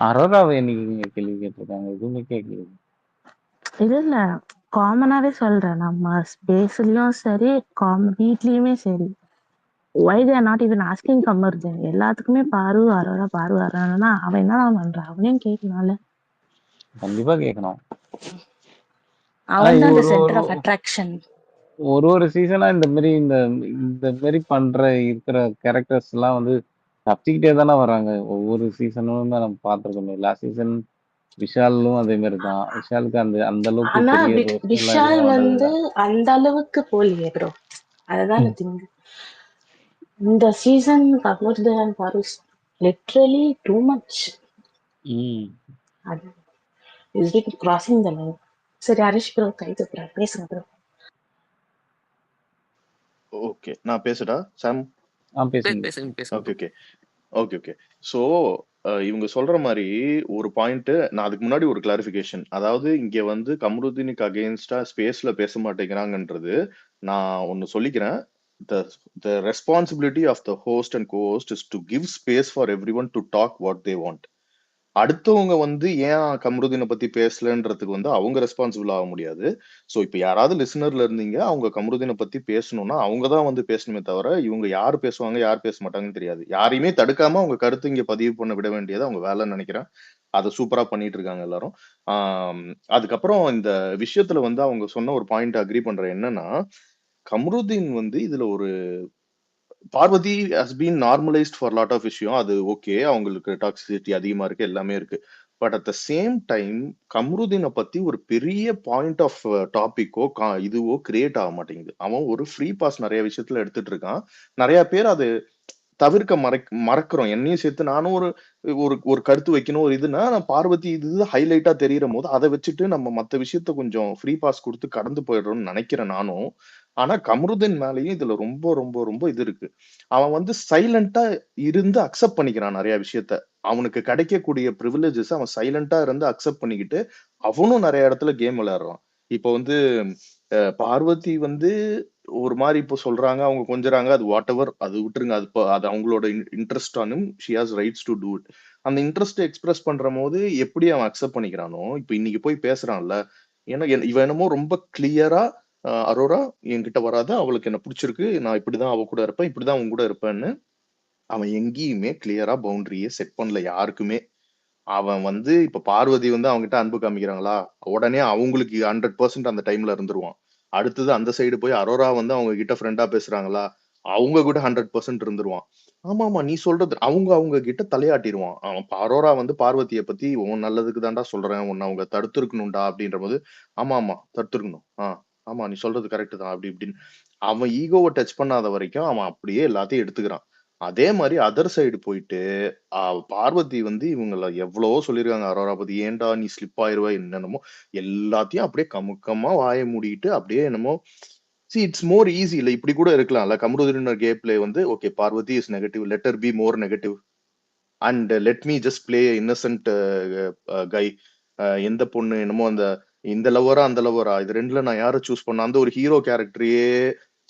அரோராவை என்னைக்கு கேள்வி கேட்டிருக்காங்க? எதுவுமே கேட்கல. இல்ல காமனாவே சொல்றேன். நம்ம ஸ்பேஸ்லயும் சரி, வீட்லயுமே சரி. Why they are not even asking Kamaruddin? எல்லாத்துக்குமே பாரு அரோரானா அவன் என்னதான் பண்றான்? அவனையும் கேட்கலாம்ல. கண்டிப்பா கேட்கணும். அவன் தான் ஒரு சென்டர் ஆஃப் அட்ராக்ஷன். ஒரு சீசனா இந்த மாதிரி பண்ற இருக்கிற கேரக்டர்ஸ் எல்லாம் வந்து தப்பிச்சுக்கிட்டே தானே வராங்க. ஒவ்வொரு சீசனும் தான் நம்ம பார்த்துருக்கோமே. லாஸ்ட் சீசன் விஷாலும் அதே மாதிரி தான். விஷாலுக்கு அந்த அளவுக்கு ஆனா பெரிய ரோஸ்ட் எல்லாம் விஷால் எதுவும் வந்து வந்ததில்ல. அந்த அளவுக்கு போலியே ப்ரோ. அதுதான் திங்க். இந்த சீசன் கமருதீன் பாருஸ் லிட்ரலி டூ மச். அது is it crossing the line. சரி ஹரிஷ் ப்ரோ கை தூக்குறாரு, பேசுங்க ப்ரோ. ஓகே, நான் பேசுடா சாம். பேசுங்க. Okay okay okay okay. So இவங்க சொல்ற மாதிரி ஒரு பாயிண்ட், நான் அதுக்கு முன்னாடி ஒரு கிளாரிஃபிகேஷன். அதாவது இங்க வந்து கமருதீனுக்கு அகெயின்ஸ்டா ஸ்பேஸ்ல பேச மாட்டேங்கிறாங்கன்றது நான் ஒன்னு சொல்லிக்கிறேன். The responsibility of the host and co-host is to give space for everyone to talk what they want. அடுத்தவங்க வந்து ஏன் கமருதீனை பத்தி பேசலன்றதுக்கு வந்து அவங்க ரெஸ்பான்சிபிள் ஆக முடியாது. ஸோ இப்போ யாராவது லிசனர்ல இருந்தீங்க, அவங்க கமருதீனை பத்தி பேசணும்னா அவங்க தான் வந்து பேசணுமே தவிர இவங்க யார் பேசுவாங்க யார் பேச மாட்டாங்கன்னு தெரியாது. யாரையுமே தடுக்காம அவங்க கருத்து இங்க பதிவு பண்ண விட வேண்டியது அவங்க வேலைன்னு நினைக்கிறேன். அதை சூப்பரா பண்ணிட்டு இருக்காங்க எல்லாரும். அதுக்கப்புறம் இந்த விஷயத்துல வந்து அவங்க சொன்ன ஒரு பாயிண்ட் அக்ரி பண்றேன். என்னன்னா, கமருதீன் வந்து இதுல ஒரு Parvathi has been normalised for lot of விஷயம். அது ஓகே, அவங்களுக்கு டாக்ஸிசிட்டி அதிகமா இருக்கு, எல்லாமே இருக்கு. But at the same time கம்ருதீனை பத்தி ஒரு பெரிய பாயிண்ட் ஆஃப் டாபிக்கோ இதுவோ கிரியேட் ஆக மாட்டேங்குது. அவன் ஒரு ஃப்ரீ பாஸ் நிறைய விஷயத்துல எடுத்துட்டு இருக்கான். நிறைய பேர் அது தவிர்க்க மறக்கிறோம். என்னையும் சேர்த்து நானும் ஒரு ஒரு ஒரு கருத்து வைக்கணும் ஒரு இதுனா, நான் பார்வதி இது ஹைலைட்டா தெரியுற போது அதை வச்சுட்டு நம்ம மத்த விஷயத்த கொஞ்சம் ஃப்ரீ பாஸ் கொடுத்து கடந்து போயிடுறோம்னு நினைக்கிறேன் நானும். ஆனா கமருதீன் மேலேயும் இதுல ரொம்ப ரொம்ப ரொம்ப இது இருக்கு. அவன் வந்து சைலண்டா இருந்து அக்செப்ட் பண்ணிக்கிறான் நிறைய விஷயத்த. அவனுக்கு கிடைக்கக்கூடிய ப்ரிவிலேஜஸ் அவன் சைலண்டா இருந்து அக்செப்ட் பண்ணிக்கிட்டு அவனும் நிறைய இடத்துல கேம் விளையாடுறான். இப்போ வந்து பார்வதி வந்து ஒரு மாதிரி இப்போ சொல்றாங்க, அவங்க கொஞ்சறாங்க, அது வாட் எவர், அது விட்டுருங்க. அது அவங்களோட இன்ட்ரெஸ்ட் ஆனும் she has rights to do it. அந்த இன்ட்ரெஸ்ட் எக்ஸ்பிரஸ் பண்ற போது எப்படி அவன் அக்செப்ட் பண்ணிக்கிறானோ, இப்போ இன்னைக்கு போய் பேசுறான்ல, ஏன்னா இவன் என்னமோ ரொம்ப கிளியரா அரோரா என்கிட்ட வராத, அவளுக்கு என்ன பிடிச்சிருக்கு, நான் இப்படிதான் அவ கூட இருப்பேன், இப்படிதான் அவங்க கூட இருப்பேன்னு அவன் எங்கேயுமே கிளியரா பவுண்டரியே செட் பண்ணல யாருக்குமே. அவன் வந்து இப்ப பார்வதி வந்து அவங்ககிட்ட அன்பு காமிக்கிறாங்களா, உடனே அவங்களுக்கு 100% அந்த டைம்ல இருந்துருவான். அடுத்தது அந்த சைடு போய் அரோரா வந்து அவங்க கிட்ட ஃப்ரெண்டா பேசுறாங்களா, அவங்க கூட 100% இருந்துருவான். ஆமா ஆமா நீ சொல்றது, அவங்க கிட்ட தலையாட்டிடுவான். அவன் அரோரா வந்து பார்வதியை பத்தி உன் நல்லதுக்கு தான்டா சொல்றேன், உன்னை அவங்க தடுத்துருக்கணும்டா அப்படின்ற போது, ஆமா ஆமா தடுத்துருக்கணும், ஆமா நீ சொல்றது கரெக்ட் தான் அப்படி இப்படின்னு அவன் ஈகோவை டச் பண்ணாத வரைக்கும் அவன் அப்படியே எல்லாத்தையும் எடுத்துக்கிறான். அதே மாதிரி அதர் சைடு போயிட்டு பார்வதி வந்து இவங்கள எவ்வளவோ சொல்லியிருக்காங்க அரோரா பத்தி, ஏன்டா நீ ஸ்லிப் ஆயிருவ என்னென்னமோ எல்லாத்தையும் அப்படியே கமுக்கமா வாயை மூடிட்டு அப்படியே என்னமோ. It's more easy. இல்ல இப்படி கூட இருக்கலாம்ல, கமருதீன் கே பிளே வந்து okay Parvathi is negative, let her be more negative and let me just play innocent guy. எந்த பொண்ணு என்னமோ அந்த இந்த லவ்வரா அந்த லவ்வரா இது ரெண்டுல நான் யாரை சூஸ் பண்ண, அந்த ஒரு ஹீரோ கேரக்டரையே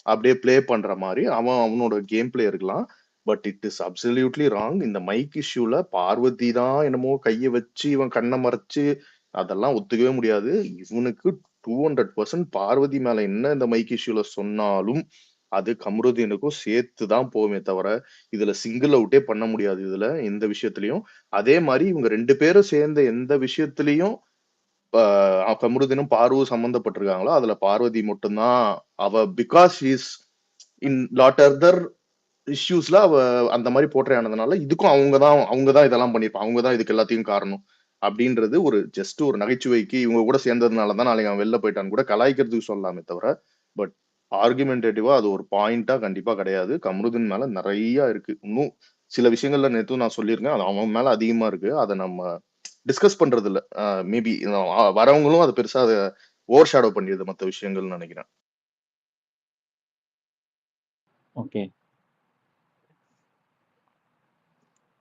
அப்படியே பிளே பண்ற மாதிரி அவனோட கேம் பிளே இருக்கலாம். But it is absolutely wrong. இந்த மைக் இஷ்யூல பார்வதி தான் என்னமோ கையை வச்சு இவன் கண்ணை மறைச்சு அதெல்லாம் ஒத்துக்கவே முடியாது. இவனுக்கு 200% பார்வதி மேல என்ன இந்த மைக் இஷ்யூல சொன்னாலும் அது கமருதீனுக்கும் சேர்த்து தான் போகுமே தவிர இதுல சிங்கிள் அவுட்டே பண்ண முடியாது இதுல எந்த விஷயத்திலயும். அதே மாதிரி இவங்க ரெண்டு பேரும் சேர்ந்த எந்த விஷயத்திலையும் கமருதீனும் பார்வும் சம்பந்தப்பட்டிருக்காங்களோ அதுல பார்வதி மட்டும்தான் அவ because is in lot other இஷ்யூஸ்ல அவ அந்த மாதிரி போற்றையானதுனால இதுக்கும் அவங்கதான் இதெல்லாம் பண்ணிருப்பாங்க, அவங்கதான் இதுக்கு எல்லாத்தையும் காரணம் அப்படின்றது ஒரு ஜஸ்ட் ஒரு நகைச்சுவைக்கு இவங்க கூட சேர்ந்ததுனாலதான் நாளைக்கு அவன் வெளில போயிட்டான்னு கூட கலாய்க்கிறதுக்கு சொல்லலாமே தவிர, பட் ஆர்குமெண்டேட்டிவா அது ஒரு பாயிண்டா கண்டிப்பா கிடையாது. கமருதீன் மேல நிறைய இருக்கு. இன்னும் சில விஷயங்கள்ல நேத்தும் நான் சொல்லியிருக்கேன், அது அவன் மேல அதிகமா இருக்கு. அதை நம்ம டிஸ்கஸ் பண்றது இல்ல. மேபி வரவங்களும் அது பெருசா அதை ஓவர் ஷேடோ பண்ணிடுது மற்ற விஷயங்கள்னு நினைக்கிறேன். ஓகே,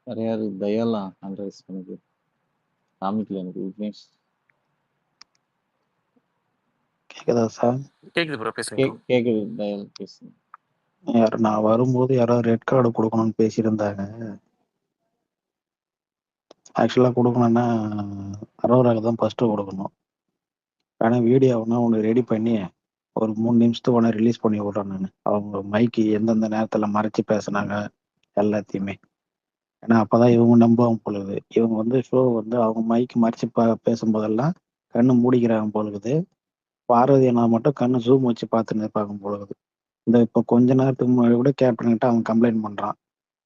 வேற யாரு? தயாலாம் அட்ரஸ் பண்ணிக்கு காமிக்கல எனக்கு விக்னேஷ். கேக்குதா சார்? கேக்குது ப்ரோ, பேசுங்க. கேக்குது, தயால் பேசுங்க. நான் வரும்போது யாராவது ரெட் கார்டு கொடுக்கணும்னு பேசியிருந்தாங்க. ஆக்சுவலா குடுக்கணும்னா அரோராக்கு தான் ஃபர்ஸ்ட் குடுக்கணும். ஆனா வீடியோவுனா ஒண்ணு ரெடி பண்ணி ஒரு 3 நிமிஷத்துக்கு ஒண்ணு ரிலீஸ் பண்ணி விடுறேன் நானு. அவங்க மைக்கு எந்தெந்த நேரத்துல மறைச்சு பேசுனாங்க எல்லாத்தையுமே. ஏன்னா அப்பதான் இவங்க நம்புவாங்க பொழுது. இவங்க வந்து ஷோ வந்து அவங்க மைக்கு மறைச்சு பேசும்போதெல்லாம் கண்ணு மூடிக்கிறாங்க பொழுது. பார்வதி அண்ணா மட்டும் கண்ணு ஜூம் வச்சு பார்த்துன்னு இருப்பாங்க பொழுது. இந்த இப்போ கொஞ்ச நேரத்துக்கு முன்னாடி கூட கேப்டன் கிட்ட அவன் கம்ப்ளைண்ட் பண்றான்.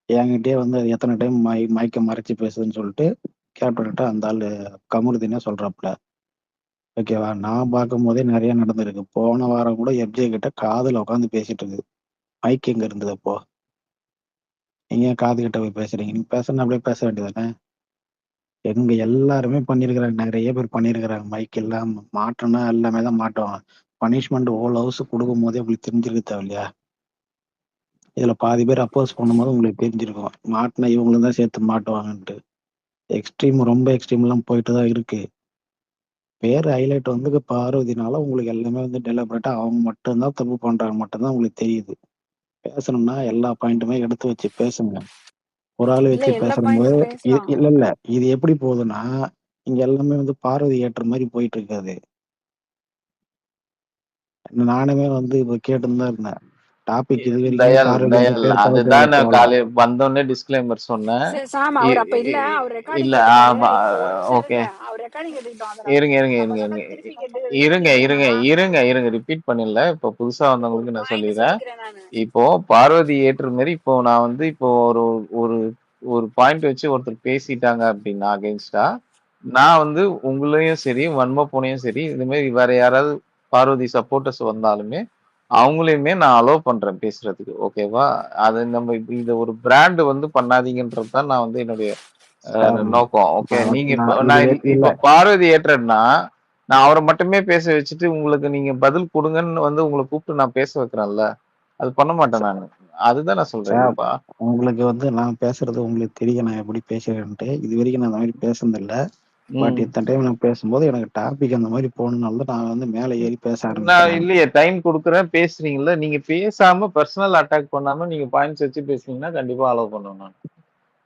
என்கிட்டயே வந்து எத்தனை டைம் மைக்கை மறைச்சு பேசுதுன்னு சொல்லிட்டு கேப்டன் கிட்ட அந்த ஆளு கமருதீனே சொல்றாப்புல. ஓகேவா? நான் பார்க்கும்போதே நிறைய நடந்திருக்கு. போன வாரம் கூட எஃப்ஜே கிட்ட காதுல உட்காந்து பேசிட்டு இருக்குது. மைக் எங்க இருந்தது அப்போ? நீங்க ஏன் காது கிட்ட போய் பேசுறீங்க? நீங்க பேசணும் அப்படியே பேச வேண்டியதானே? எங்க எல்லாருமே பண்ணியிருக்கிறாங்க. நிறைய பேர் பண்ணியிருக்கிறாங்க. மைக் எல்லாம் மாட்டோம்னா எல்லாமே தான் மாட்டோம். பனிஷ்மெண்ட் ஹோல் ஹவுஸ் கொடுக்கும் போதே உங்களுக்கு தெரிஞ்சிருக்க தேவையில்லையா? இதுல பாதி பேர் அப்போஸ் பண்ணும்போது உங்களுக்கு தெரிஞ்சிருக்கும். மாட்டினா இவங்களும் தான் சேர்த்து மாட்டுவாங்கன்ட்டு. எக்ஸ்ட்ரீம் ரொம்ப எக்ஸ்ட்ரீம் எல்லாம் போயிட்டு தான் இருக்கு. பேர் ஹைலைட் வந்து பார்வதினால உங்களுக்கு எல்லாமே வந்து டெலிபரேட்டா அவங்க மட்டும்தான் தப்பு பண்றாங்க மட்டும்தான் உங்களுக்கு தெரியுது. பேசணும்னா எல்லா பாயிண்ட்டுமே எடுத்து வச்சு பேசுங்க. ஒரு ஆள் இல்ல வச்சு எல்லா பேசும்போது பாயிண்ட்டும் இது பேசலாம். இல்ல இல்ல இது எப்படி போகுதுன்னா இங்க எல்லாமே வந்து பார்வதி ஏற்ற மாதிரி போயிட்டு இருக்காது. நானுமே வந்து இப்ப கேட்டுன்னு தான் இருந்தேன். டாபிக் இது வரைக்கும் தயால் பார்வதி அந்த தயால் பேர் அதுதான் தவிர்த்து நான் போகல. காலை வந்தோடனே டிஸ்க்ளைமர் சொன்னேன். சாம் அவர் அப்ப இல்ல, அவர் ரெக்கார்டிங் இல்ல எடுத்துட்டாரு. ஆமா. இப்போ ஒரு நிமிஷம் ஓகே, இருங்க, அவர் ரெக்கார்டிங் எடுத்துட்டோம். அதை இருங்க இருங்க நம்ம இருங்க சொன்னது இருங்க திருப்பி கேட்டு இருங்க ரிப்பீட் இருங்க பண்ணனா இருங்க இருங்க ரிப்பீட் பண்ணல. இப்போ புதுசா ஒரு வந்தவங்களுக்கு நான் பாயிண்ட் சொல்லிடுறேன். சொல்லிக்கிறேன் நானு. இப்போ பார்வதி ஏற்ற மாதிரி இப்போ நான் வந்து இப்போ ஒரு ஒரு ஒரு பாயிண்ட் வச்சு ஒருத்தர் பேசிட்டாங்க அப்படின்னா அகைன்ஸ்டா, நான் வந்து உங்களையும் சரி வன்ம போனையும் சரி இந்த மாதிரி வேற யாராவது பார்வதி சப்போர்ட்டர்ஸ் வந்தாலுமே அவங்களையுமே நான் அலோவ் பண்றேன் பேசுறதுக்கு. ஓகேவா? அது நம்ம இத ஒரு பிராண்ட் வந்து பண்ணாதீங்கன்றது தான் நான் வந்து என்னுடைய சாம், நோக்கம். ஓகே, நான் நீங்க இப்போ நான் இது நான் இல்ல இப்போ பார்வதி ஏற்றேன்னா நான் அவரை மட்டுமே பேச வச்சுட்டு உங்களுக்கு நீங்க பதில் கொடுங்கன்னு வந்து உங்களை கூப்பிட்டு நான் பேச வைக்கிறேன்ல, அது பண்ண மாட்டேன் நானு. அதுதான் நான் சொல்றேன் சாம், இல்லப்பா. உங்களுக்கு வந்து நான் பேசுறது உங்களுக்கு தெரியும் நான் எப்படி பேசுறேன்ட்டு. இது வரைக்கும் நான் அந்த மாதிரி பேசுனது இல்ல. பட் ம். இத்தனை டைம் நான் பேசும்போது எனக்கு டாபிக் அந்த மாதிரி போகணுனால தான் நான் வந்து மேலே ஏறி பேச ஆரம்பிச்சேன் நான் நான். இல்லையே டைம் கொடுக்குறேன் பேசுறீங்கல்ல, நீங்க பேசாம பர்சனல் அட்டாக் பண்ணாம நீங்க பாயிண்ட்ஸ் வச்சு பேசுனீங்கன்னா கண்டிப்பா அலோவ் பண்ணுவேன் நான்.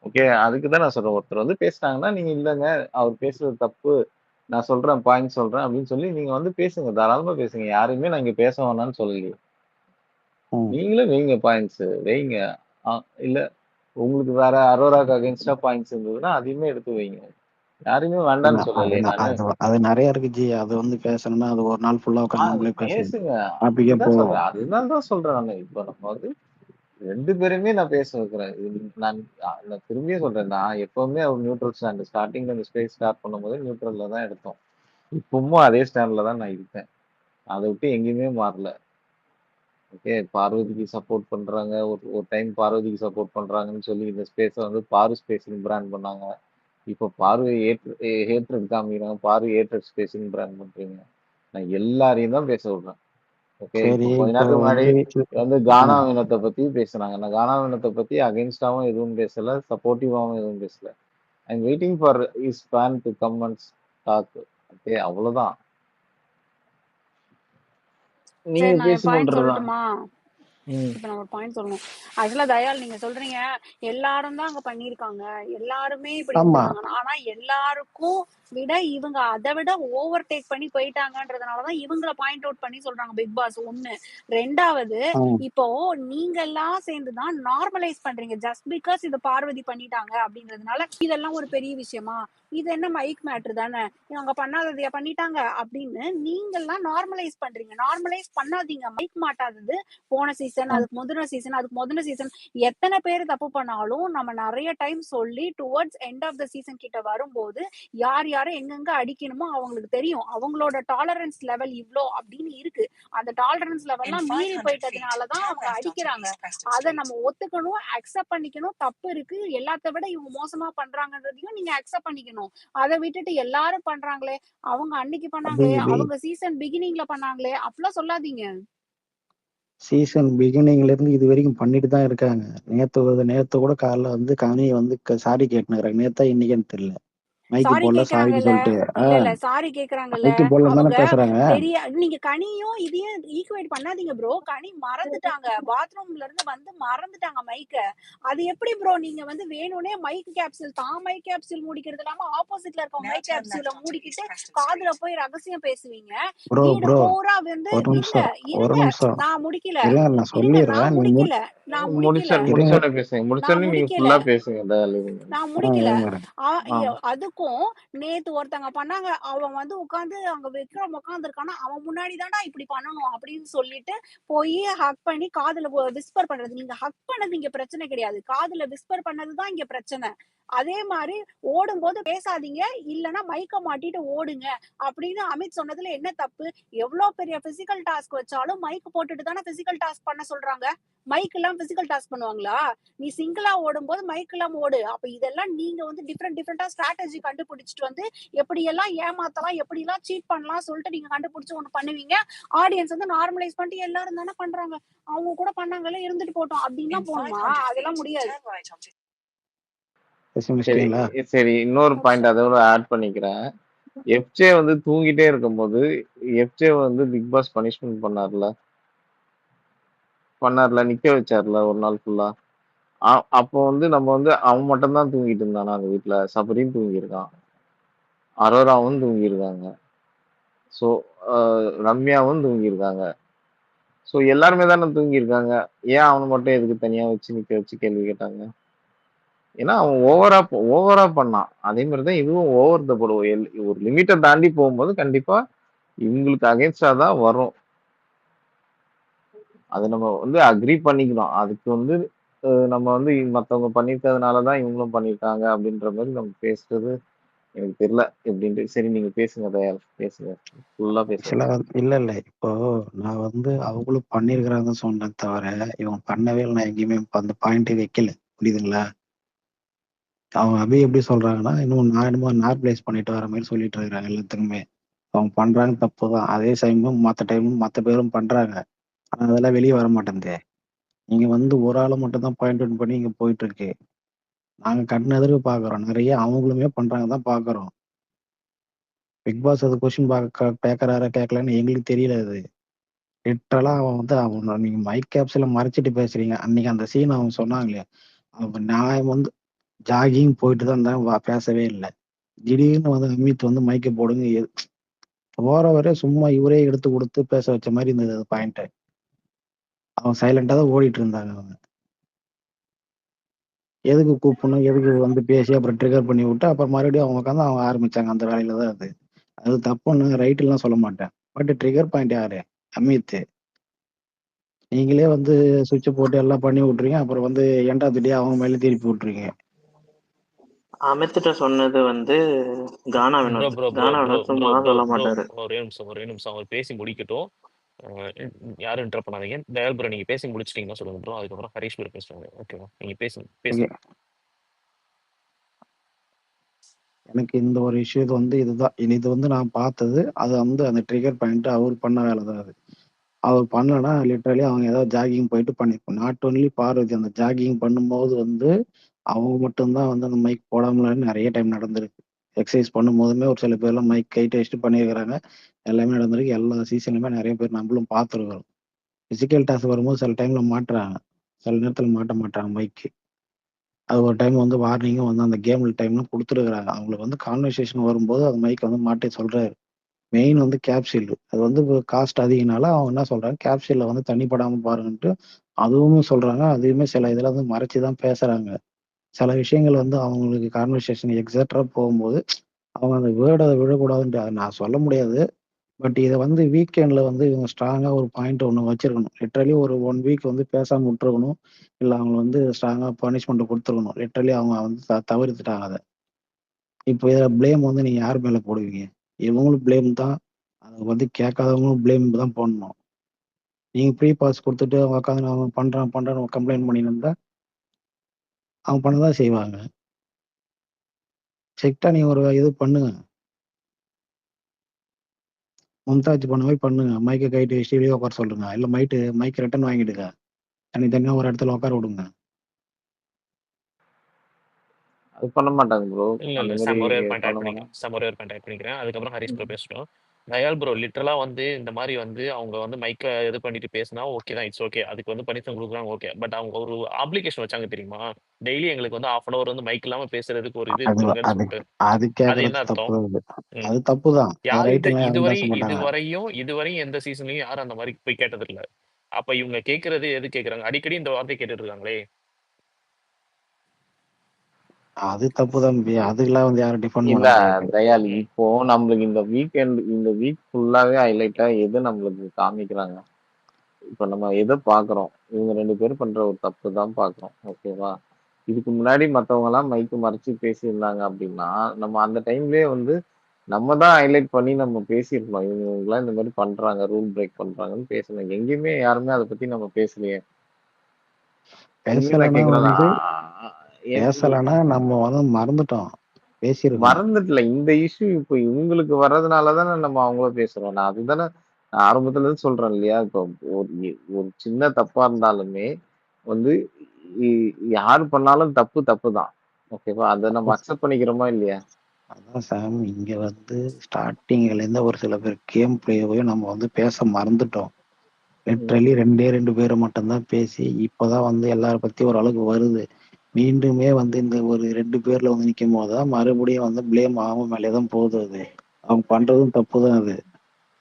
ஓகே, அதுக்கு தான் நான் சொல்றேன். ஒருத்தர் வந்து பேசுனாங்கன்னா நீங்க இல்லங்க அவர் பேசுறது தப்பு, நான் சொல்றேன் பாயிண்ட் சொல்றேன் அப்படின்னு சொல்லி நீங்க வந்து பேசுங்க, தாராளமா பேசுங்க. யாரையுமே நான் இங்க பேச வேணாம்னு சொல்லலையே. ம். நீங்களும் வைங்க பாயிண்ட்ஸ் வைங்க. ஆ, இல்ல உங்களுக்கு வேற அரோராக்கு அகைன்ஸ்டா பாயிண்ட்ஸ் இருந்ததுன்னா அதையுமே எடுத்து வைங்க. யாரையுமே இல்ல வேண்டாம்னு அது சொல்லலையே நானு. அது நிறைய இருக்கு ஜி. அது வந்து பேசணும்னா அது ஒரு நாள் ஃபுல்லா உட்காந்து நம்மளே பேசணும். பேசுங்க. டாபிக்கே அதுதான் போவோம். சொல்றேன். அதுதான் தான் சொல்றேன் நானு. இப்ப நம்ம வந்து 2 பேருமே நான் பேச வைக்கிறேன். நான் நான் திரும்பியும் சொல்றேன். நான் எப்பவுமே அவர் நியூட்ரல் ஸ்டாண்ட். ஸ்டார்டிங்ல இந்த ஸ்பேஸ் ஸ்டார்ட் பண்ணும்போது நியூட்ரல்ல தான் எடுத்தோம். இப்பவும் அதே ஸ்டாண்ட்ல தான் நான் இருக்கேன். அதை விட்டு எங்கேயுமே மாறல. ஓகே, பார்வதிக்கு சப்போர்ட் பண்றாங்க. ஒரு ஒரு டைம் பார்வதிக்கு சப்போர்ட் பண்றாங்கன்னு சொல்லி இந்த ஸ்பேஸ வந்து பாரு ஸ்பேஸ்ன்னு பிராண்ட் பண்ணாங்க. இப்போ பார்வை ஹேட்ரட் காமிக்கிறாங்க. பாரு ஹேட்ரட் ஸ்பேஸ்ன்னு பிராண்ட் பண்றீங்க. நான் எல்லாரையும் தான் பேச விடுறேன். ஓகே, இப்போ சரி கொஞ்ச இப்போ நேரத்துக்கு முன்னாடி வந்து வந்து கானா வினத்தை பத்தி பேசுனாங்க. நான் கானா வினத்தை பத்தி அகைன்ஸ்டாவும் எதுவும் பேசல, சப்போர்ட்டிவாவும் எதுவும் பேசல. I'm waiting for his fan to come and talk. Okay, அவ்வளவுதான். நீங்க சரி, நான் என் பாயிண்ட் பேசணுன்றதுதான். சொல்லட்டுமா? ம். இப்ப நான் ஒரு பாயிண்ட் சொல்லணும். ஆக்சுவலா தயால் நீங்க சொல்றீங்க எல்லாரும் தான் அங்க பண்ணிருக்காங்க, எல்லாருமே இப்படி ஆமா இருந்திருக்காங்க. ஆனா எல்லாருக்கும் விட இவங்க அதை விட ஓவர் டேக் பண்ணி போயிட்டாங்கன்றதுனாலதான் இவங்கள பாயிண்ட் அவுட் பண்ணி சொல்றாங்க பிக் பாஸ். ஒண்ணு. ரெண்டாவது, ம். இப்போ நீங்க எல்லாம் சேர்ந்துதான் நார்மலைஸ் பண்றீங்க. ஜஸ்ட் பிகாஸ் இது பார்வதி பண்ணிட்டாங்க அப்படின்றதுனால இதெல்லாம் ஒரு பெரிய விஷயமா, இது என்ன மைக் மேட்ரு தானே, இவங்க பண்ணாததையா பண்ணிட்டாங்க அப்படின்னு நீங்க எல்லாம் நார்மலைஸ் பண்றீங்க. நார்மலைஸ் பண்ணாதீங்க. மைக் மாட்டாதது போன சீசன், அதுக்கு முந்தின சீசன் எத்தனை பேர் தப்பு பண்ணாலும் நம்ம நிறைய டைம் சொல்லி towards end of the season கிட்ட வரும்போது யார் யாரை எங்கெங்க அடிக்கணுமோ அவங்களுக்கு தெரியும். அவங்களோட டாலரன்ஸ் லெவல் இவ்ளோ அப்படின்னு இருக்கு. அந்த டாலரன்ஸ் லெவல்லாம் மீறி போயிட்டதுனாலதான் அவங்க அடிக்கிறாங்க. அதை நம்ம ஒத்துக்கணும், அக்செப்ட் பண்ணிக்கணும். தப்பு இருக்கு, எல்லாத்த விட இவங்க மோசமா பண்றாங்கன்றதையும் நீங்க அக்செப்ட் பண்ணிக்கணும். அதை விட்டுட்டு எல்லாரும் பண்றாங்களே, அவங்க அன்னைக்கு பண்ணாங்களே, அவங்க சீசன் பிகினிங்ல பண்ணாங்களே அப்படிலாம் சொல்லாதீங்க. சீசன் பிகினிங்ல இருந்து இது வரைக்கும் பண்ணிட்டு தான் இருக்காங்க. நேத்து கூட காலைல வந்து கனி வந்து சாரி கேட்டுனுக்குறாங்க. நேத்தா இன்னைக்குன்னு தெரியல. மைக்கு சாரி போடல சாரின்னு கேக்குறாங்கல்ல. சொல்லிட்டு இல்ல சாரி கேக்குறாங்கல்ல. மைக்கு போடலன்னு தானே அவங்க பேசுறாங்க. நீங்க கனியும் இதையும் ஈக்குவேட் பண்ணாதீங்க ப்ரோ. கனி மறந்துட்டாங்க, பாத்ரூம்ல இருந்து வந்து மறந்துட்டாங்க மைக்க. அது எப்படி ப்ரோ நீங்க வந்து வேணும்னே மைக் கேப்சூல் மைக் கேப்சூல் மூடிக்கிறது இல்லாம ஆப்போசிட்ல இருக்க மைக் கேப்சூல மூடிக்கிட்டு காதுல போய் ரகசியம் பேசுவீங்க. ப்ரோ வீடு ப்ரோ பூரா வந்து ஒரு இல்ல நிமிஷம் ஒரு இருங்க, நிமிஷம் நான் முடிக்கல. இருங்க, நான் இருங்க, சொல்லிடுறேன். நான் நீங்க முடிக்கல. நான் முடிக்கல. இருங்க. முடிச்சோடனே பேசுங்க. நான் முடிச்சோடனே நீங்க முடிக்கல. ஃபுல்லா பேசுங்க. இருங்க. நான் முடிக்கல. இருங்க. அதுக்கும் நேத்து ஒருத்தங்க பண்ணாங்க. அவன் வந்து உட்கார்ந்து அங்க விக்ரம் உட்கார்ந்துருக்கானா, அவன் முன்னாடி தான்டா இப்படி பண்ணணும் அப்படின்னு சொல்லிட்டு போய் ஹக் பண்ணி காதுல விஸ்பர் பண்றது. நீங்க ஹக் பண்ணது இங்க பிரச்சனை கிடையாது. காதுல விஸ்பர் பண்ணதுதான் இங்க பிரச்சனை. அதே மாதிரி ஓடும்போது பேசாதீங்க, இல்லைன்னா மைக்க மாட்டிட்டு ஓடுங்க அப்படின்னு அமித் சொன்னதுல என்ன தப்பு? எவ்வளவு பெரிய பிசிக்கல் டாஸ்க் வச்சாலும் மைக் போட்டுட்டு தானே பிசிக்கல் டாஸ்க் பண்ண சொல்றாங்க. மைக் எல்லாம் பிசிக்கல் டாஸ்க் பண்ணுவாங்களா? நீ சிங்கிளா ஓடும்போது மைக் எல்லாம் ஓடு. அப்ப இதெல்லாம் நீங்க வந்து டிஃப்ரெண்டா ஸ்ட்ராட்டஜி கண்டுபிடிச்சிட்டு வந்து எப்படி எல்லாம் ஏமாத்தலாம், எப்படி எல்லாம் சீட் பண்ணலாம் சொல்லிட்டு நீங்க கண்டுபிடிச்சு ஒண்ணு பண்ணுவீங்க. ஆடியன்ஸ் வந்து நார்மலைஸ் பண்ணிட்டு எல்லாரும் தானே பண்றாங்க, அவங்க கூட பண்ணாங்கல்ல, இருந்துட்டு போட்டோம் அப்படின்னா போகணுமா? அதெல்லாம் முடியாது. பேசி சரி முடிச்சிட்டீங்களா? சரி, இன்னொரு பாயிண்ட் அதோட ஆட் பண்ணிக்கிறேன். எஃப்ஜே வந்து தூங்கிட்டே இருக்கும்போது எஃப்ஜே வந்து பிக் பாஸ் பனிஷ்மெண்ட் பண்ணார்ல, நிக்க வச்சார்ல ஒரு நாள் ஃபுல்லா. அப்போ வந்து நம்ம வந்து அவன் மட்டும் தான் தூங்கிட்டு இருந்தானா அந்த வீட்டுல? சபரியும் தூங்கியிருக்கான், அரோராவும் தூங்கியிருக்காங்க, ஸோ ரம்யாவும் தூங்கியிருக்காங்க. ஸோ எல்லாருமே தானே தூங்கியிருக்காங்க. ஏன் அவனை மட்டும் எதுக்கு தனியா வச்சு நிக்க வச்சு கேள்வி கேட்டாங்க? ஏன்னா அவன் ஓவரா பண்ணான். அதே மாதிரி தான் இதுவும் ஓவர் த போடுவோம். ஒரு லிமிட்டை தாண்டி போகும்போது கண்டிப்பா இவங்களுக்கு அகேன்ஸ்டா தான் வரும். அதை நம்ம வந்து அக்ரி பண்ணிக்கணும். அதுக்கு வந்து நம்ம வந்து மத்தவங்க பண்ணிருக்கிறதுனாலதான் இவங்களும் பண்ணிருக்காங்க அப்படின்ற மாதிரி நம்ம பேசுறது எனக்கு தெரியல எப்படின்ட்டு. சரி, நீங்க பேசுங்க தயால், பேசுங்க, ஃபுல்லா ஆக்சுவலா பேசுங்க. இல்ல இப்போ நான் வந்து அவங்களும் பண்ணிருக்கிறாங்கன்னு சொன்னேன் தவிர இவங்க பண்ணவே இல்லை. நான் எங்கேயுமே அந்த பாயிண்டே வைக்கல. புரியுதுங்களா? அவங்க அபி எப்படி சொல்றாங்கன்னா இன்னும் நான் என்னமோ நார்மலைஸ் பண்ணிட்டு வர மாதிரி சொல்லிட்டு இருக்கிறாங்க எல்லாத்துக்குமே. அவங்க பண்றாங்க தப்பு தான். அதே டைமும் மற்ற டைமும் மற்ற பேரும் பண்றாங்க. ஆனா அதெல்லாம் வெளியே வர மாட்டேங்குது. நீங்க வந்து ஒரு ஆளை மட்டும் தான் பாயிண்ட் அவுட் பண்ணி இங்க போயிட்டு இருக்கு. நாங்க கண்ணு எதிர்க்க பாக்குறோம், நிறைய அவங்களுமே பண்றாங்க தான் பாக்குறோம். பிக் பாஸ் அது கொஸ்டின் கேட்கறாரா கேட்கலன்னு எங்களுக்கு தெரியல. அது லிட்டரலா அவன் வந்து அவன் நீங்க மைக் கேப்ஸ்ல மறைச்சிட்டு பேசுறீங்க. அன்னைக்கு அந்த சீன் அவங்க சொன்னாங்களே, அவன் நான் வந்து ஜாகிங் போயிட்டு தான் இருந்தேன், பேசவே இல்லை. திடீர்னு வந்து அமித் வந்து மைக்க போடுங்க போறவரே சும்மா இவரே எடுத்து கொடுத்து பேச வச்ச மாதிரி இருந்தது பாயிண்ட். அவன் சைலண்டா தான் ஓடிட்டு இருந்தாங்க. அவங்க எதுக்கு கூப்பிடணும், எதுக்கு வந்து பேசி அப்புறம் ட்ரிகர் பண்ணி விட்டு அப்புறம் மறுபடியும் அவங்க உட்காந்து அவங்க ஆரம்பிச்சாங்க. அந்த வேலையில தான் அது அது தப்புன்னு ரைட் எல்லாம் சொல்ல மாட்டேன். பட் ட்ரிகர் பாயிண்ட் யாரு? அமித். நீங்களே வந்து சுவிட்ச் போட்டு எல்லாம் பண்ணி விட்டுறீங்க, அப்புறம் வந்து ஏன்டா அவங்க மேல திருப்பி விட்டுறீங்க. அமித்திட்ட சொன்னது வந்து கானா வினோத். கானா வினோத் சும்மா சொல்ல மாட்டாரு. ஒரே நிமிஷம் அவர் பேசி முடிக்கட்டும். யாரும் இன்டர் பண்ணாதீங்க. தயால் ப்ரோ நீங்க பேசி முடிச்சிட்டீங்கன்னா சொல்லுங்க ப்ரோ. அதுக்கப்புறம் ஹரிஷ் ப்ரோ பேசுவாங்க. ஓகேவா? நீங்க பேசுங்க. எனக்கு இந்த ஒரு விஷயம் வந்து இதுதான் இது வந்து நான் பார்த்தது. அது வந்து அந்த ட்ரிகர் பாயிண்ட் அவர் பண்ண வேலை தான் அது. அவர் பண்ணலன்னா லிட்டரலி அவங்க ஏதாவது ஜாகிங் போயிட்டு பண்ணிருப்போம். நாட் ஒன்லி பார்வதி அந்த ஜாகிங் பண்ணும்போது வந்து அவங்க மட்டும்தான் வந்து அந்த மைக் போடாமலன்னு நிறைய டைம் நடந்திருக்கு. எக்ஸசைஸ் பண்ணும்போதுமே ஒரு சில பேர்லாம் மைக் கைட்டு வச்சுட்டு பண்ணியிருக்கிறாங்க. எல்லாமே நடந்திருக்கு. எல்லா சீசன்லுமே நிறைய பேர் நம்மளும் பார்த்துருக்குறோம். பிசிக்கல் டாஸ்க் வரும்போது சில டைம்ல மாட்டுறாங்க, சில நேரத்தில் மாட்ட மாட்டாங்க மைக்கு. அது ஒரு டைம் வந்து வார்னிங்கும் வந்து அந்த கேம் டைம்ல கொடுத்துருக்குறாங்க. அவங்களுக்கு வந்து கான்வர்சேஷன் வரும்போது அந்த மைக் வந்து மாட்டி சொல்றாரு. மெயின் வந்து கேப்சூல் அது வந்து காஸ்ட் அதிகனால அவங்க என்ன சொல்றாங்க, கேப்சூல்ல வந்து தண்ணி படாம பாருங்கன்ட்டு அதுவும் சொல்றாங்க. அதுவுமே சில இதுல வந்து மறைச்சுதான் பேசுறாங்க. சில விஷயங்கள் வந்து அவங்களுக்கு கான்வர்சேஷன் எக்ஸாக்டா போகும்போது அவங்க அந்த வேர்டை விழக்கூடாதுன்ட்டு நான் சொல்ல முடியாது. பட் இதை வந்து வீக்கெண்ட்ல வந்து இவங்க ஸ்ட்ராங்கா ஒரு பாயிண்ட் ஒன்று வச்சிருக்கணும். லிட்டரலி ஒரு 1 வீக் வந்து பேசாம விட்டுருக்கணும். இல்லை அவங்க வந்து ஸ்ட்ராங்கா பனிஷ்மெண்ட் கொடுத்துருக்கணும். லிட்டரலி அவங்க வந்து தவிர்த்துட்டாங்க அதை. இப்போ இதில் பிளேம் வந்து நீங்க யார் மேல போடுவீங்க? இவங்களும் பிளேம் தான், அதை வந்து கேட்காதவங்களும் பிளேம் தான் போடணும். நீங்க ப்ரீ பாஸ் கொடுத்துட்டு அவங்க உட்காந்து அவங்க பண்றான்னு கம்ப்ளைண்ட் பண்ணியிருந்தா அவங்க பண்ணதான் செய்வாங்க. ஸ்ட்ரிக்டா நீங்க ஒரு இது பண்ணுங்க. மும்தாஜ் பண்ண மாதிரி பண்ணுங்க. மைக்கை கைட்டு வச்சுட்டு வெளியே உட்கார சொல்லுங்க. இல்ல மைக் ரிட்டர்ன் வாங்கிடுங்க. தனித்தனியா ஒரு இடத்துல உட்கார விடுங்க. அது பண்ண மாட்டாங்க ப்ரோ. இல்ல அந்த இல்ல மாதிரி ஒரே ஒரு பாயிண்ட் பண்ண ஆட் மாட்டாங்க. பண்ணிக்கிறேன் ஒரே ஒரு பாயிண்ட் ஆட் பண்ணிக்கிறேன் அதுக்கப்புறம் ஹரிஷ் ப்ரோ பேசட்டும். தயால் ப்ரோ லிட்டரலா வந்து இந்த மாதிரி வந்து அவங்க வந்து மைக்க இது பண்ணிட்டு பேசினா ஓகே தான், இட்ஸ் ஓகே, அதுக்கு வந்து பனிஷன் கொடுக்குறாங்க ஓகே. பட் அவங்க ஒரு அப்ளிகேஷன் வச்சாங்க தெரியுமா, டெய்லி எங்களுக்கு வந்து 1/2 hour வந்து மைக் இல்லாம பேசுறதுக்கு ஒரு இது அது கொடுங்கன்னு அது சொல்லிட்டு. அது அது கேக்குறது என்ன தப்பு அர்த்தம்? அது. ம். அது தப்பு தான். அது யார் ரைட்டுங்க, யாரும் பேச மாட்டாங்க. இதுவரையும் எந்த சீசன்லயும் யாரும் அந்த மாதிரி போய் கேட்டது இல்ல. அப்ப இவங்க கேக்குறது எது கேக்குறாங்க? அடிக்கடி இந்த வார்த்தை கேட்டுட்டு இருக்காங்களே. அது தப்பு தம்பி. அதுக்கெல்லாம் வந்து யாரும் டிஃபெண்ட் பண்ண இல்ல முடியாது. தயால், ம். இப்போ நம்மளுக்கு இந்த வீக் ஃபுல்லாவே ஹைலைட்டா எது நம்மளுக்கு காமிக்கிறாங்க? இப்ப நம்ம எதை பாக்குறோம்? இவங்க 2 பேரும் பண்ற ஒரு தப்பு தான் பாக்குறோம். ஓகேவா? இதுக்கு முன்னாடி மத்தவங்க எல்லாம் மைக்கு மறைச்சு பேசியிருந்தாங்க அப்படின்னா, நம்ம அந்த டைம்லயே வந்து நம்ம தான் ஹைலைட் பண்ணி நம்ம பேசியிருக்கணும். இவங்கலாம் இந்த மாதிரி பண்றாங்க, ரூல் பிரேக் பண்றாங்கன்னு பேசணும். எங்கேயுமே யாருமே அதை பத்தி நம்ம பேசலையே. உண்மையை நான் பேசலன்னா கேக்குறேன். வந்து பேசலன்னா நம்ம வந்து மறந்துட்டோம், பேசியிருக்கோம். மறந்துட்டல. இந்த இஷ்யூ இப்போ இவங்களுக்கு வர்றதுனாலதானே நம்ம அவங்கள பேசுறோம். நான் அதுதானே நான் ஆரம்பத்துல இருந்து சொல்றேன் இல்லையா? இப்போ ஒரு சின்ன தப்பா இருந்தாலுமே வந்து யாரு பண்ணாலும் தப்பு தப்பு தான். ஓகேவா? அதை நம்ம அக்செப்ட் பண்ணிக்கிறோமா இல்லையா? அதான் சாம், இங்க வந்து ஸ்டார்டிங்ல இருந்து ஒரு சில பேர் கேம் பிளேவையும் நம்ம வந்து பேச மறந்துட்டோம். லிட்ரலி 2 பேரை மட்டும்தான் பேசி இப்பதான் வந்து எல்லார பத்தி ஓரளவுக்கு வருது. மீண்டுமே வந்து இந்த ஒரு 2 பேர்ல வந்து நிக்கும் போதுதான் மறுபடியும் வந்து பிளேம் அவங்க மேலேதான் போகுது. அது அவங்க பண்றதும் தப்புதான் அது.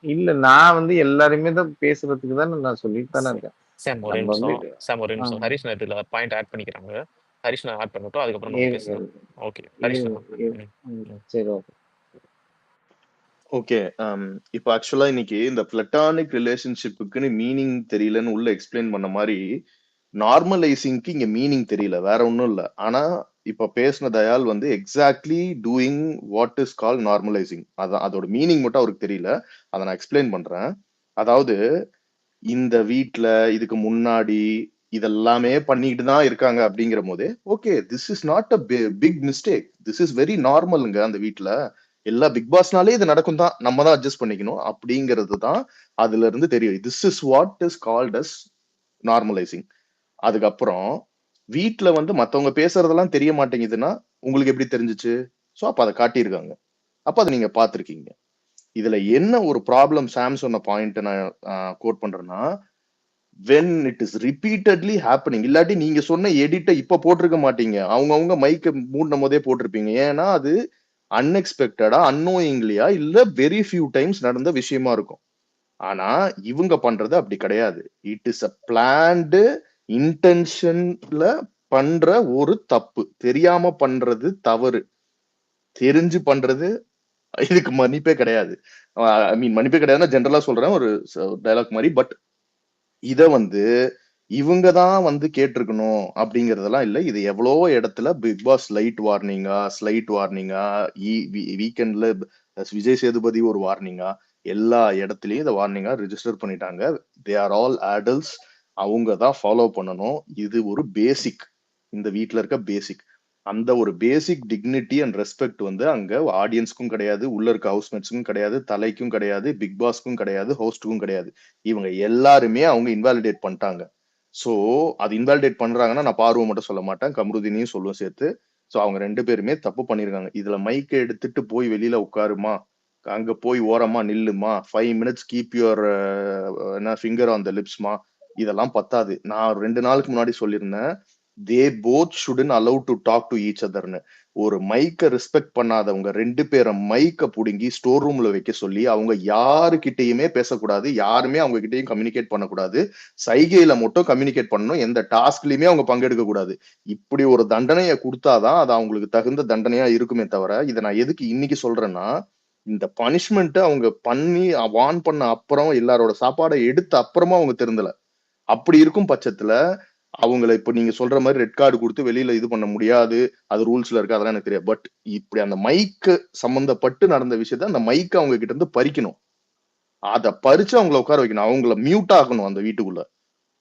இல்ல, நான் வந்து எல்லாருமே தான் பேசுறதுக்கு தானே நான் சொல்லிட்டு தானே இருக்கேன். சாம் ஒரே நம்ம வந்து நிமிஷம் ஹரிஷ் இதுல பாயிண்ட் ஆட் பண்ணிக்கிறாங்க. ஹரிஷ் நான் ஆட் பண்ணட்டும், அதுக்கப்புறம் நம்ம பேசலாம். ஓகே ஹரிஷ் சரி ஓகே. ஓகே. இப்போ ஆக்சுவலா இன்னைக்கு இந்த பிளட்டானிக் ரிலேஷன்ஷிப்புக்குன்னு மீனிங் தெரியலன்னு உள்ள எக்ஸ்பிளைன் பண்ண மாதிரி, நார்மலைசிங்க்கு இங்க மீனிங் தெரியல, வேற ஒன்றும் இல்லை. ஆனா இப்ப பேசின தயால் வந்து exactly doing what is call normalising. அதான் அதோட மீனிங் மட்டும் அவருக்கு தெரியல. அதை நான் எக்ஸ்பிளைன் பண்றேன். அதாவது இந்த வீட்ல இதுக்கு முன்னாடி இதெல்லாமே பண்ணிட்டு தான் இருக்காங்க அப்படிங்கிற போதே okay, this is not a big mistake, this is very நார்மலுங்க. அந்த வீட்ல எல்லா பிக் பாஸ்னாலே இது நடக்கும் தான், நம்ம தான் அட்ஜஸ்ட் பண்ணிக்கணும் அப்படிங்கிறது தான் அதுல இருந்து தெரியும். This is what is called as normalising. அதுக்கப்புறம் வீட்ல வந்து மத்தவங்க பேசுறதெல்லாம் தெரிய மாட்டேங்குதுன்னா உங்களுக்கு எப்படி தெரிஞ்சிச்சு? ஸோ அப்ப அதை காட்டியிருக்காங்க, அப்ப அதை நீங்க பார்த்திருக்கீங்க. இதுல என்ன ஒரு ப்ராப்ளம் சாம் சொன்ன பாயிண்ட் நான் கோட் பண்றேன்னா, when it is repeatedly happening, இல்லாட்டி நீங்க சொன்ன எடிட்டை இப்ப போட்டிருக்க மாட்டீங்க, அவங்கவுங்க மைக்க மூடின போதே போட்டிருப்பீங்க. ஏன்னா அது அன்எக்ஸ்பெக்டடா அன்னோயிங்லியா இல்ல வெரி ஃபியூ டைம்ஸ் நடந்த விஷயமா இருக்கும். ஆனா இவங்க பண்றது அப்படி கிடையாது. இட் இஸ் அ பிளான்டு இன்டென்ஷன்ல பண்ற ஒரு தப்பு. தெரியாம பண்றது தவறு, தெரிஞ்சு பண்றது இதுக்கு மன்னிப்பே கிடையாது. ஐ மீன் மன்னிப்பே கிடையாதுன்னா ஜென்ரலா சொல்றேன் ஒரு டயலாக் மாதிரி. பட் இத வந்து இவங்க தான் வந்து கேட்டிருக்கணும் அப்படிங்கறதெல்லாம் இல்ல. இது எவ்வளோ இடத்துல பிக் பாஸ் ஸ்லைட் வார்னிங்கா வீக்கெண்ட்ல விஜய் சேதுபதி ஒரு வார்னிங்கா, எல்லா இடத்துலயும் இந்த வார்னிங்கா ரிஜிஸ்டர் பண்ணிட்டாங்க. தே ஆர் ஆல் அடல்ட்ஸ், அவங்க தான் ஃபாலோ பண்ணணும். இது ஒரு பேசிக், இந்த வீட்ல இருக்க பேசிக். அந்த ஒரு பேசிக் டிக்னிட்டி அண்ட் ரெஸ்பெக்ட் வந்து அங்க ஆடியன்ஸ்க்கும் கிடையாது, உள்ள இருக்க ஹவுஸ்மேட்ஸ்க்கும் கிடையாது, தலைக்கும் கிடையாது, பிக் பாஸ்க்கும் கிடையாது, ஹோஸ்டுக்கும் கிடையாது. இவங்க எல்லாருமே அவங்க இன்வாலிடேட் பண்ணிட்டாங்க. சோ அது இன்வாலிடேட் பண்றாங்கன்னா நான் பார்வை மட்டும் சொல்ல மாட்டேன், கமருதீனையும் சொல்லுவேன் சேர்த்து. சோ அவங்க 2 பேருமே தப்பு பண்ணிருக்காங்க. இதுல மைக்கை எடுத்துட்டு போய் வெளியில உட்காருமா, அங்க போய் ஓரமா நில்லுமா, 5 minutes keep your finger on the லிப்ஸ்மா, இதெல்லாம் பத்தாது. நான் 2 நாளுக்கு முன்னாடி சொல்லியிருந்தேன், they both shouldn't allow to talk to each அதர்னு. ஒரு மைக்க ரெஸ்பெக்ட் பண்ணாதவங்க 2 பேரை மைக்க புடுங்கி ஸ்டோர் ரூம்ல வைக்க சொல்லி அவங்க யாருக்கிட்டையுமே பேசக்கூடாது, யாருமே அவங்க கிட்டையும் கம்யூனிகேட் பண்ணக்கூடாது, சைகையில மட்டும் கம்யூனிகேட் பண்ணணும், எந்த டாஸ்க்லயுமே அவங்க பங்கெடுக்க கூடாது. இப்படி ஒரு தண்டனையை கொடுத்தாதான் அது அவங்களுக்கு தகுந்த தண்டனையா இருக்குமே தவிர, இதை நான் எதுக்கு இன்னைக்கு சொல்றேன்னா, இந்த பனிஷ்மெண்ட் அவங்க பண்ணி வார்ன் பண்ண அப்புறம் எல்லாரோட சாப்பாடை எடுத்த அப்புறமா அவங்க திருந்தல. அப்படி இருக்கும் பட்சத்துல அவங்கள இப்ப நீங்க சொல்ற மாதிரி ரெட் கார்டு கொடுத்து வெளியில இது பண்ண முடியாது, அது ரூல்ஸ்ல இருக்கு, அதெல்லாம் எனக்கு தெரியாது. பட் இப்படி அந்த மைக்கு சம்பந்தப்பட்டு நடந்த விஷயத்த அந்த மைக்க அவங்க கிட்ட இருந்து பறிக்கணும், அதை பறிச்சு அவங்கள உட்கார வைக்கணும், அவங்கள மியூட் ஆகணும். அந்த வீட்டுக்குள்ள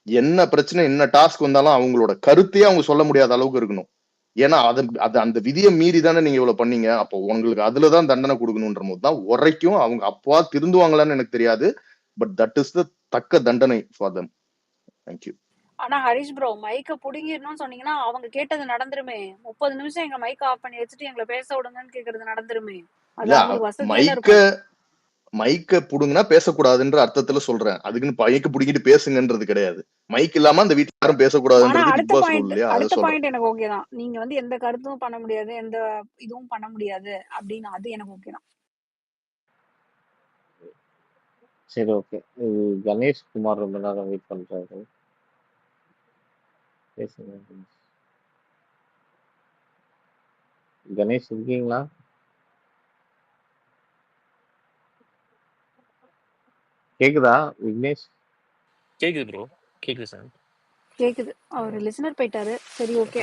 என்ன பிரச்சனை என்ன டாஸ்க் வந்தாலும் அவங்களோட கருத்தையே அவங்க சொல்ல முடியாத அளவுக்கு இருக்கணும். ஏன்னா அது அந்த விதியை மீறி தானே நீங்க இவ்வளவு பண்ணீங்க, அப்போ உங்களுக்கு அதுலதான் தண்டனை கொடுக்கணும்ன்ற போது தான் உரைக்கும். அவங்க அப்பா திருந்துவாங்களான்னு எனக்கு தெரியாது, பட் தட் இஸ் த தக்க தண்டனை ஃபார் தம். தேங்க்யூ. ஆனா ஹரிஷ் ப்ரோ மைக்க புடுங்கிடணும்னு சொன்னீங்கன்னா அவங்க கேட்டது நடந்துருமே. 30 நிமிஷம் எங்க மைக்க ஆஃப் பண்ணி வச்சுட்டு எங்களை பேச விடுங்கன்னு கேக்குறது நடந்துருமே. அது இல்ல அவங்களுக்கு வசதியா தான் மைக்க இருக்கும். மைக்க புடுங்கினா பேசக்கூடாதுன்ற அர்த்தத்துல சொல்றேன். அதுக்குன்னு மைக்க புடுங்கிட்டு பேசுங்கன்றது கிடையாது. மைக் இல்லாம அந்த வீட்டுல யாரும் ஆனா பேசக்கூடாதுன்றது பிக் அடுத்த பாஸ் ரூல் பாயிண்ட் இல்லையா, அதை அடுத்த சொல்றேன். பாயிண்ட் எனக்கு ஓகே தான். நீங்க வந்து எந்த கருத்தும் பண்ண முடியாது, எந்த இதுவும் பண்ண முடியாது அப்படின்னு அது எனக்கு ஓகே தான். சரி, ஓகே. இது கணேஷ் குமார் ரொம்ப நேரம் வெயிட் பண்றாரு. பேசுங்க கணேஷ். கணேஷ் இருக்கீங்களா? கேக்குதா விக்னேஷ்? கேக்குது ப்ரோ, கேக்குது சார். கேக்குது. அவர் லிசனர் போயிட்டாரு. சரி, ஓகே.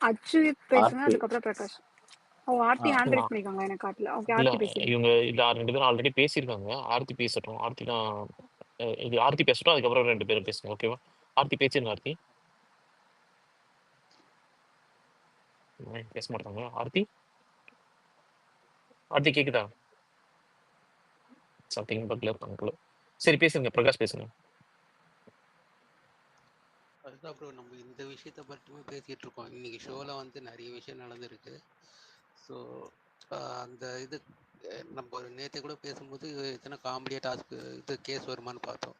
அச்சுத் பேசுங்க, ஆர்த்தி. அதுக்கப்புறம் பிரகாஷ். ஓ, ஆர்த்தி ஹேண்ட் ரைஸ் பண்ணிருக்காங்க, எனக்கு காட்டல. ஓகே, இல்ல ஆர்த்தி பேசுங்க. இவங்க இல்ல 2 பேரும் ஆல்ரெடி பேசியிருக்காங்க. ஆர்த்தி பேசட்டும். ஆர்த்தி தான் இது ஆர்த்தி பேசட்டும், அதுக்கப்புறம் 2 பேரும் பேசுங்க, ஓகேவா? ஆர்த்தி பேசிருங்க. ஆர்த்தி பேச மாட்டாங்க. ஆர்த்தி ஆர்த்தி கேக்குதா? சம்திங் பக்ல இருக்காங்க. சரி பேசுங்க, பிரகாஷ் பேசுங்க. அதுதான் ப்ரோ, நம்ம இந்த விஷயத்த மட்டுமே பேசிட்டு இருக்கோம். இன்னைக்கு ஷோல வந்து நிறைய விஷயம் நடந்திருக்கு. ஸோ அந்த இது நம்ம நேற்று கூட பேசும்போது எத்தனை காமெடியாக டாஸ்க் இது கேஸ் வருமானு பார்த்தோம்.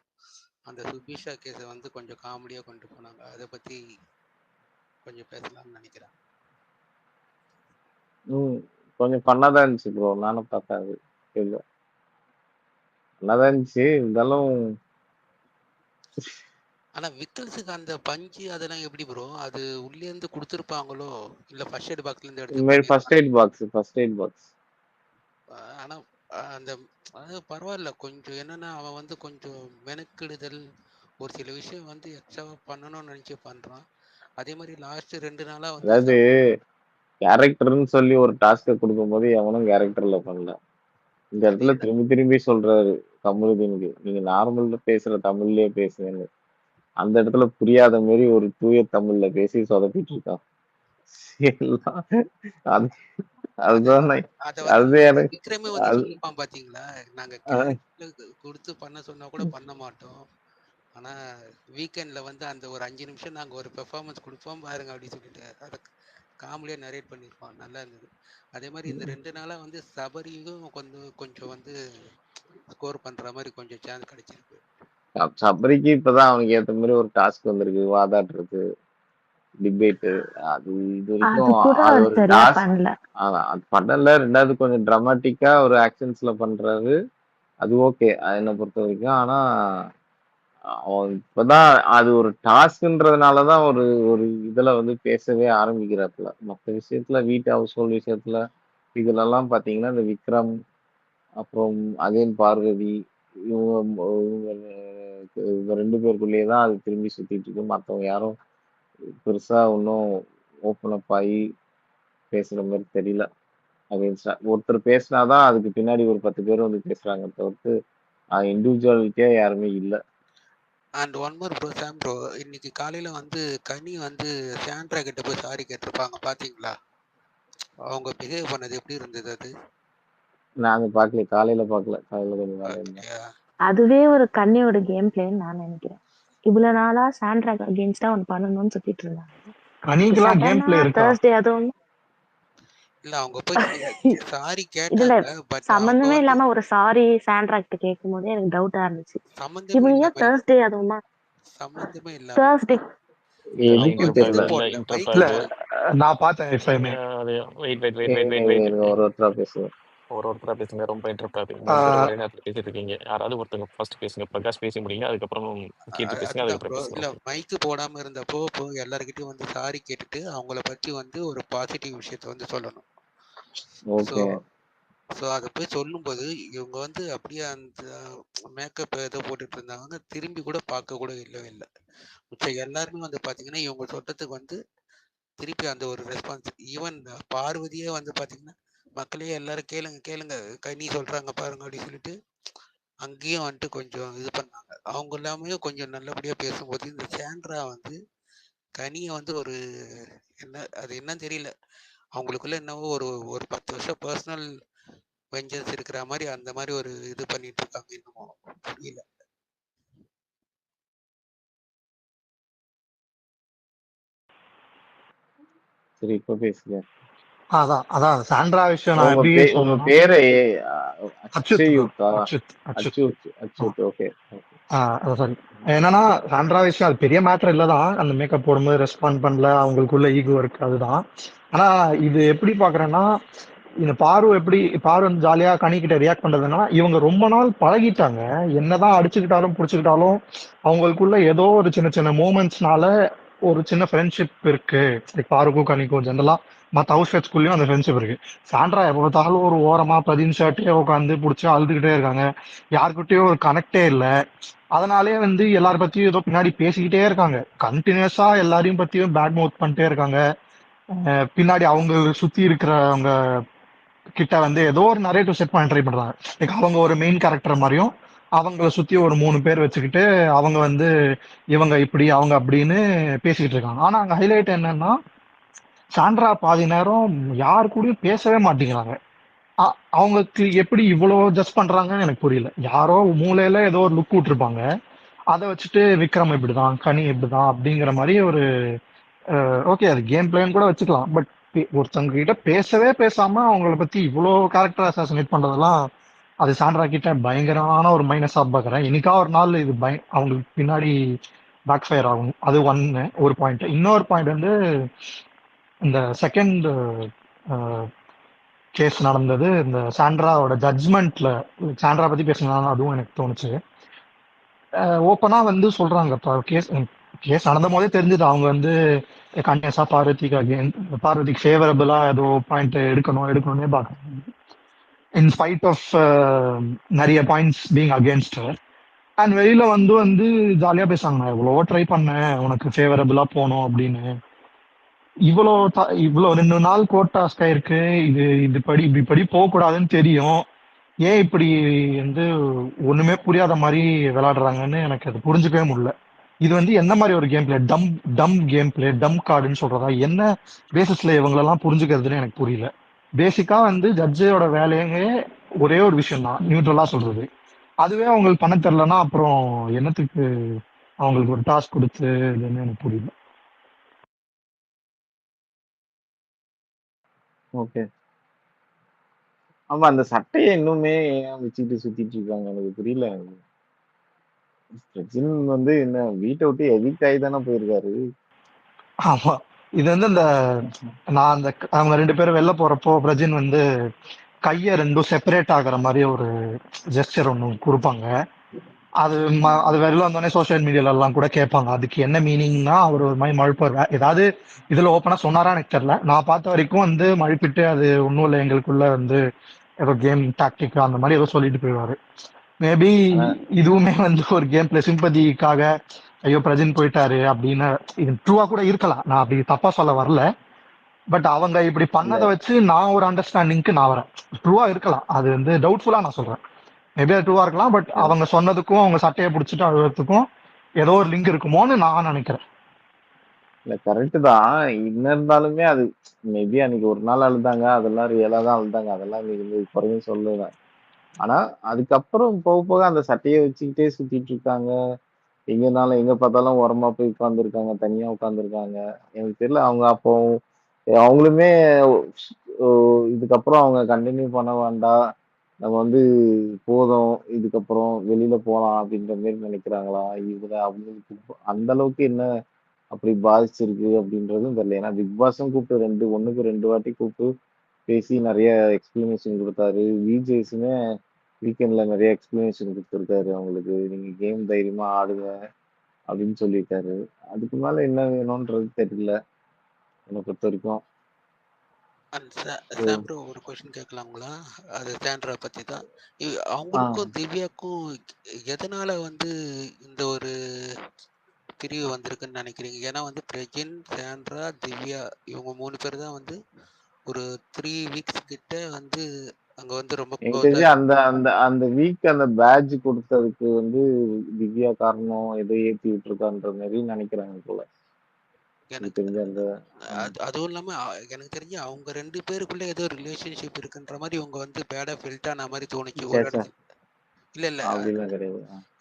அந்த சுபிஷா கேஸை வந்து கொஞ்சம் காமெடியாக கொண்டு போனாங்க. அதை பற்றி கொஞ்சம் பேசலாம்னு நினைக்கிறேன். கொஞ்சம் பண்ணாதான் இருந்துச்சு ப்ரோ. நானும் பார்த்தேன். அது இல்லை நல்லாதான் இருந்துச்சு. இருந்தாலும் ஆனால் விக்கல்ஸுக்கு அந்த பஞ்சு அதெல்லாம் எப்படி ப்ரோ? அது உள்ளேருந்து கொடுத்துருப்பாங்களோ இல்லை ஃபர்ஸ்ட் எய்ட் பாக்ஸ்லேருந்து இந்த எடுத்து மாதிரி பண்ணியிருப்பாங்க. First aid box. ஆனால் அந்த அது பரவாயில்ல. கொஞ்சம் என்னன்னா அவன் வந்து கொஞ்சம் மெனக்கிடுதல், ஒரு சில விஷயம் வந்து எக்ஸ்ட்ராவாக பண்ணணும்னு நினச்சி பண்ணுறான். அதே மாதிரி லாஸ்ட் 2 நாளாக வந்து அதாவது கேரக்டர்னு சொல்லி ஒரு டாஸ்கை கொடுக்கும்போது எவனும் கேரக்டர்ல பண்ணல. இந்த இடத்துல திரும்பி திரும்பி சொல்றாரு கமருதீனுக்கு, நீங்க நார்மல்ல பேசுற தமிழ்லயே பேசுங்கன்னு. அந்த இடத்துல புரியாத மாதிரி ஒரு தூய தமிழ்ல பேசி சொதப்பிட்டு இருக்கான். அது அதுதான் அது எனக்கு விக்ரமே வந்து அது சொல்லிப்பான் பாத்தீங்களா, நாங்க கேரக்டர் கொடுத்து பண்ண சொன்னா கூட பண்ண மாட்டோம், ஆனா வீக்கெண்ட்ல வந்து அந்த ஒரு 5 நிமிஷம் நாங்க ஒரு பெர்ஃபார்மன்ஸ் கொடுப்போம் பாருங்க அப்படின்னு சொல்லிட்டு அதை காமெடியா நரேட் பண்ணிருப்பான். நல்லா இருந்தது. அதே மாதிரி இந்த 2 நாளா வந்து சபரியும் கொஞ்சம் வந்து ஸ்கோர் பண்ற மாதிரி கொஞ்சம் சான்ஸ் கிடைச்சிருக்கு. சபரிக்கு இப்பதான் அவனுக்கு ஏத்த மாதிரி ஒரு டாஸ்க் வந்திருக்கு, வாதாடுறது, டிபேட்டு. அது இது வரைக்கும் அது ஒரு டாஸ்க் அது பண்ணல. ரெண்டாவது கொஞ்சம் டிராமாட்டிக்கா ஒரு ஆக்ஷன்ஸ்ல பண்றாரு, அது ஓகே என்னை பொறுத்த வரைக்கும். ஆனா அவன் இப்பதான் அது ஒரு டாஸ்க்ன்றதுனாலதான் ஒரு ஒரு இதுல வந்து பேசவே ஆரம்பிக்கிறாப்புல. மற்ற விஷயத்துல வீட்டு ஹவுஸ் ஹோல்ட் விஷயத்துல இதுல எல்லாம் பாத்தீங்கன்னா இந்த விக்ரம், அப்புறம் அகைன் பார்வதி, இவங்க இவங்க 2 பேருக்குள்ளேயே தான் அது திரும்பி சுத்திட்டு இருக்கு. மற்றவங்க யாரும் பெருசா ஒன்றும் ஓப்பன் அப் ஆகி பேசுற மாதிரி தெரியல. அகைன்ஸ்டா ஒருத்தர் பேசினாதான் அதுக்கு பின்னாடி ஒரு 10 பேர் வந்து பேசுறாங்க தவிர்த்து இண்டிவிஜுவாலிட்டியா யாருமே இல்லை. And one more bro, Sam bro, இன்னைக்கு காலையில வந்து கனி வந்து சாண்ட்ரா கிட்ட போய் சாரி கேட்டிருப்பாங்க, பாத்தீங்களா? அவங்க பிஹேவ் பண்ணது எப்படி இருந்தது? அது நாங்க பார்க்கல, காலையில பார்க்கல. காலையில கொஞ்சம் வேலை இருந்தேன். அதுவே ஒரு கன்னியோட கேம் பிளேன்னு நான் நினைக்கிறேன். இவ்வளவு நாளா சாண்ட்ராக் அகேன்ஸ்டா ஒன்னு பண்ணணும்னு சொல்லிட்டு இருந்தாங்க. கனிக்கெல்லாம் கேம் பிளே இருக்கா? Thursday அதுவும் இல்ல அவங்க போய் சாரி கேட்டாங்க. பட் சம்பந்தமே இல்லாம ஒரு சாரி சாண்ட்ராக்ட் கேட்கும் போதே எனக்கு டவுட்டா இருந்துச்சு. இவங்க Thursday அதுவுமா சம்பந்தமே இல்ல. Thursday நான் பார்த்தேன். ஒருத்தரா பேசுங்க, ரொம்ப இன்டரப்ட் ஆகுது. ஒரே நேரத்துல பேசிட்டு இருக்கீங்க. யாராவது ஒருத்தங்க ஃபர்ஸ்ட் பேசுங்க. பிரகாஷ் பேசி முடியுங்க, அதுக்கப்புறம் கீர்த்தி பேசுங்க, அதுக்கப்புறம் பேசுங்க. இல்ல மைக்கு போடாம இருந்தப்போ எல்லார்கிட்டயும் வந்து சாரி கேட்டுட்டு அவங்கள பத்தி வந்து ஒரு பாசிட்டிவ் விஷயத்த வந்து சொல்லணும். ஸோ அதை போய் சொல்லும்போது இவங்க வந்து அப்படியே அந்த மேக்கப் ஏதோ போட்டுட்டு இருந்தாங்க, திரும்பி கூட பார்க்க கூட இல்லவே இல்லை. மிச்சம் எல்லாருமே வந்து பார்த்தீங்கன்னா இவங்க சொல்றதுக்கு வந்து திருப்பி அந்த ஒரு ரெஸ்பான்ஸ். ஈவன் பார்வதியே வந்து பார்த்தீங்கன்னா மக்களே எல்லாரும் கேளுங்க கேளுங்க கனி சொல்றாங்க பாருங்க அப்படின்னு சொல்லிட்டு அங்கேயும் வந்துட்டு கொஞ்சம் இது பண்ணாங்க. அவங்க எல்லாமே கொஞ்சம் நல்லபடியாக பேசும்போது இந்த சாண்ட்ரா வந்து கனியை வந்து ஒரு அது என்னன்னு தெரியல, அவங்களுக்குள்ள என்னவோ ஒரு 10 வருஷம் பர்சனல் வெஞ்சன்ஸ் இருக்கிற மாதிரி அந்த மாதிரி ஒரு இது பண்ணிட்டு இருக்காங்க. இன்னமும் புரியல. சரி இப்ப பேசுங்க. அதான் அதான் சாண்ட்ரா விஷயம் நான் உங்க எப்படி உங்க சொல்லணும்னா பேரு அச்சுத் bro. அச்சயுத்தா? அச்சுத் அச்சுத் அச்சுத் ஆ அச்சுத். Okay okay. சாரி. என்னன்னா சாண்ட்ரா விஷயம் அது பெரிய மேட்டர் இல்லதான். அந்த மேக்கப் போடும்போது ரெஸ்பாண்ட் பண்ணல, அவங்களுக்குள்ள ஈகோ இருக்கு, அதுதான். ஆனா இது எப்படி பாக்குறேன்னா, இந்த பாரு வந்து ஜாலியா கனிக்கிட்ட ரியாக்ட் பண்றதுன்னா, இவங்க ரொம்ப நாள் பழகிட்டாங்க. என்னதான் அடிச்சுக்கிட்டாலும் புடிச்சுக்கிட்டாலும் அவங்களுக்குள்ள ஏதோ ஒரு சின்ன சின்ன மூமெண்ட்ஸ்னால ஒரு சின்ன ஃப்ரெண்ட்ஷிப் இருக்கு. லைக் பாருக்கும் கனிக்கும் ஜெனரலா மற்ற ஹவுஸ் மேட்ஸ்குள்ளயும் அந்த ஃப்ரெண்ட்ஷிப் இருக்கு. சாண்ட்ரா எப்போ பார்த்தாலும் ஒரு ஓரமா பிரதீன் ஷர்ட்டே உட்காந்து புடிச்சு அழுதுகிட்டே இருக்காங்க. யாருக்கிட்டயும் ஒரு கனெக்டே இல்லை. அதனாலே வந்து எல்லார பத்தியும் ஏதோ பின்னாடி பேசிக்கிட்டே இருக்காங்க. கண்டினியூஸா எல்லாரையும் பத்தியும் பேட் மவுத் பண்ணிட்டே இருக்காங்க. பின்னாடி அவங்க சுத்தி இருக்கிறவங்க கிட்ட வந்து ஏதோ ஒரு நரேட்டிவ் செட் பண்ண ட்ரை பண்றாங்க. லைக் அவங்க ஒரு மெயின் கேரக்டர் மாதிரியும் அவங்கள சுத்தி ஒரு 3 பேர் வச்சுக்கிட்டு அவங்க வந்து இவங்க இப்படி அவங்க அப்படின்னு பேசிக்கிட்டு இருக்காங்க. ஆனா அங்க ஹைலைட் என்னன்னா, சாண்ட்ரா பாதி நேரம் யாரு கூடயும் பேசவே மாட்டேங்கிறாங்க. அவங்களுக்கு எப்படி இவ்வளவு ஜஸ்ட் பண்றாங்கன்னு எனக்கு புரியல. யாரோ மூலையில ஏதோ ஒரு லுக் விட்டுருப்பாங்க. அதை வச்சுட்டு விக்ரம் இப்படிதான், கனி இப்படிதான் அப்படிங்கிற மாதிரி ஒரு ஓகே அது கேம் பிளேன்னு கூட வச்சுக்கலாம். பட் ஒருத்தவங்க கிட்ட பேசவே பேசாம அவங்கள பத்தி இவ்வளோ கேரக்டர் அசாசினேட் பண்றதெல்லாம் அது சாண்ட்ரா கிட்ட பயங்கரமான ஒரு மைனஸா பாக்குறேன். இன்னைக்கா ஒரு நாள் இது அவங்களுக்கு பின்னாடி பேக் ஃபயர் ஆகும். அது ஒரு பாயிண்ட். இன்னொரு பாயிண்ட் வந்து இந்த செகண்ட் கேஸ் நடந்தது இந்த சாண்ட்ராவோட ஜட்ஜ்மெண்ட்ல. சாண்ட்ரா பத்தி பேசினாலும் அதுவும் எனக்கு தோணுச்சு. ஓப்பனா வந்து சொல்றாங்க. கேஸ் கேஸ் நடந்த போதே தெரிஞ்சது அவங்க வந்து கண்டினியூஸா பார்வதிக்கு ஃபேவரபிளா ஏதோ பாயிண்ட் எடுக்கணும்னே பாக்குறாங்க. இன் ஸ்பைட் ஆஃப் நிறைய பாயிண்ட்ஸ் பீங் அகேன்ஸ்ட். அண்ட் வெளியில வந்து ஜாலியா பேசுறாங்க. நான் எவ்வளவோ ட்ரை பண்ணேன் உனக்கு ஃபேவரபிளா போனோம் அப்படின்னு. இவ்வளோ 2 நாள் கோர்ட் டாஸ்க் ஆயிருக்கு. இப்படி போக கூடாதுன்னு தெரியும். ஏன் இப்படி வந்து ஒண்ணுமே புரியாத மாதிரி விளையாடுறாங்கன்னு எனக்கு அது புரிஞ்சுக்கவே முடியல. இது வந்து என்ன மாதிரி ஒரு கேம் பிளே? டம் கேம் பிளே, டம் கார்டுன்னு சொல்றதா? என்ன பேசிஸ்ல இவங்களெல்லாம் புரிஞ்சுக்கிறதுன்னு எனக்கு புரியல. பேசிக்கா வந்து ஜட்ஜோட வேலையே ஒரே ஒரு விஷயம் தான், நியூட்ரலா சொல்றது. அதுவே அவங்களுக்கு பண்ண தெரியலன்னா அப்புறம் என்னத்துக்கு அவங்களுக்கு ஒரு டாஸ்க் கொடுத்து இதுன்னு எனக்கு புரியல. ஓகே. ஆமா அந்த சட்டையை இன்னுமே ஏன் வச்சுட்டு சுத்திட்டு இருக்காங்க எனக்கு புரியல. பிரஜின் வந்து என்ன வீட்டை விட்டு எவிக்ட் ஆகி தானே போயிருக்காரு. ஆமா இது வந்து நான் அவங்க 2 பேரும் வெளில போறப்போ பிரஜின் வந்து கைய 2 செப்பரேட் ஆகுற மாதிரி ஒரு ஜெஸ்டர் ஒண்ணு கொடுப்பாங்க. அது வெளில வந்தோடனே சோசியல் மீடியால எல்லாம் கூட கேட்பாங்க அதுக்கு என்ன மீனிங்னா அவர் ஒரு மாதிரி மழுப்பார். ஏதாவது இதுல ஓப்பனா சொன்னாரா எனக்கு தெரியல. நான் பார்த்த வரைக்கும் வந்து மழுப்பிட்டு அது ஒன்றும் இல்லை எங்களுக்குள்ள வந்து ஏதோ கேம் டாக்டிக் அந்த மாதிரி ஏதோ சொல்லிட்டு போயிடுவாரு. மேபி இதுவுமே வந்து ஒரு கேம் பிளே சிம்பதிக்காக ஐயோ பிரஜின் போயிட்டாரு அப்படின்னு இது ட்ரூவா கூட இருக்கலாம். நான் அப்படி தப்பா சொல்ல வரல. பட் அவங்க இப்படி பண்ணதை வச்சு நான் ஒரு அண்டர்ஸ்டாண்டிங்க்கு நான் வரேன். ட்ரூவா இருக்கலாம், அது வந்து டவுட்ஃபுல்லா நான் சொல்றேன். மேபி அது ட்ரூவா இருக்கலாம். பட் அவங்க சொன்னதுக்கும் அவங்க சட்டையை பிடிச்சிட்டு அழுகிறதுக்கும் ஏதோ ஒரு லிங்க் இருக்குமோன்னு நான் நினைக்கிறேன். இல்ல கரெக்ட் தான். என்ன இருந்தாலுமே அது மேபி அன்னைக்கு ஒரு நாள் அழுதாங்க, அதெல்லாம் ரியலா தான் அழுதாங்க. அதெல்லாம் நீங்க குறையும் சொல்லுவேன். ஆனா அதுக்கப்புறம் போக போக அந்த சட்டையை வச்சுக்கிட்டே சுத்திட்டு இருக்காங்க. எங்கனாலும் எங்க பார்த்தாலும் ஓரமா போய் உட்கார்ந்துருக்காங்க, தனியா உட்கார்ந்துருக்காங்க. எனக்கு தெரியல அவங்க அப்போ அவங்களுமே இதுக்கப்புறம் அவங்க கண்டினியூ பண்ண வேண்டாம், நம்ம வந்து போதும், இதுக்கப்புறம் வெளியில போலாம் அப்படின்ற மாதிரி நினைக்கிறாங்களா? இதுல அவங்களுக்கு அந்த அளவுக்கு என்ன அப்படி பாதிச்சிருக்கு அப்படின்றதும் தெரியல. ஏன்னா பிக் பாஸும் கூப்பிட்டு ஒண்ணுக்கு 2 வாட்டி கூப்பிட்டு பேசி நிறைய எக்ஸ்பிளனேஷன் கொடுத்தாரு. விஜேஸுமே வீக்கெண்ட்ல நிறைய எக்ஸ்பிளனேஷன் கொடுத்துருக்காரு அவங்களுக்கு. நீங்க கேம் தைரியமா ஆடுங்க அப்படின்னு சொல்லியிருக்காரு. அதுக்கு மேல என்ன வேணும்ன்றது தெரியல என்னை பொறுத்த வரைக்கும். சாம்ப்ரோ ஒரு கொஸ்டின் கேட்கலாங்களா? அது சாண்ட்ரா பத்தி தான். அவங்களுக்கும் திவ்யாக்கும் எதனால வந்து இந்த ஒரு பிரிவு வந்திருக்குன்னு நினைக்கிறீங்க? ஏன்னா வந்து பிரஜின், சாண்ட்ரா, திவ்யா இவங்க 3 பேர் தான் வந்து ஒரு 3 வீக்ஸ் கிட்ட வந்து அங்க வந்து ரொம்ப எனக்கு தெரிஞ்சு அந்த அந்த அந்த வீக் அந்த பேட்ஜ் கொடுத்ததுக்கு வந்து திவ்யா காரணம் ஏதோ ஏத்தி விட்டுருக்கான்ற மாதிரி நினைக்கிறாங்க போல. எனக்கு தெரிஞ்ச அந்த அதுவும் இல்லாம எனக்கு தெரிஞ்சு அவங்க 2 பேருக்குள்ள ஏதோ ரிலேஷன்ஷிப் இருக்குன்ற மாதிரி இவங்க வந்து பேடா ஃபெல்ட் ஆன மாதிரி தோணுச்சு ஒரு இடத்துல.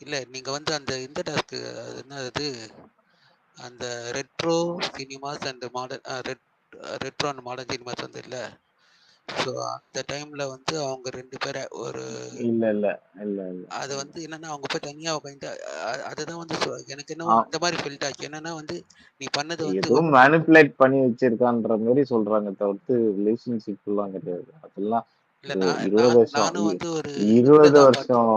இல்ல நீங்க வந்து அந்த இந்த டாஸ்க் என்ன அது அந்த retro cinemas and modern retro and modern cinemas வந்து இல்லை. ஸோ அந்த டைம்ல வந்து அவங்க 2 பேரை ஒரு இல்ல இல்ல இல்ல இல்ல அது வந்து என்னன்னா அவங்க போய் தனியா உட்காந்து அதுதான் வந்து எனக்கு ஆ, என்னவோ அந்த மாதிரி ஃபீல்ட் ஆச்சு. என்னன்னா வந்து நீ பண்ணது வந்து ஏதோ மேனிப்புலேட் பண்ணி வச்சிருக்கான்ற மாதிரி சொல்றாங்க தவிர்த்து ரிலேஷன்ஷிப் எல்லாம் கிடையாது. அதெல்லாம் இல்லை ஒரு 20 வருஷம் நானும் வந்து ஒரு இதுல 20 தான் வருஷம்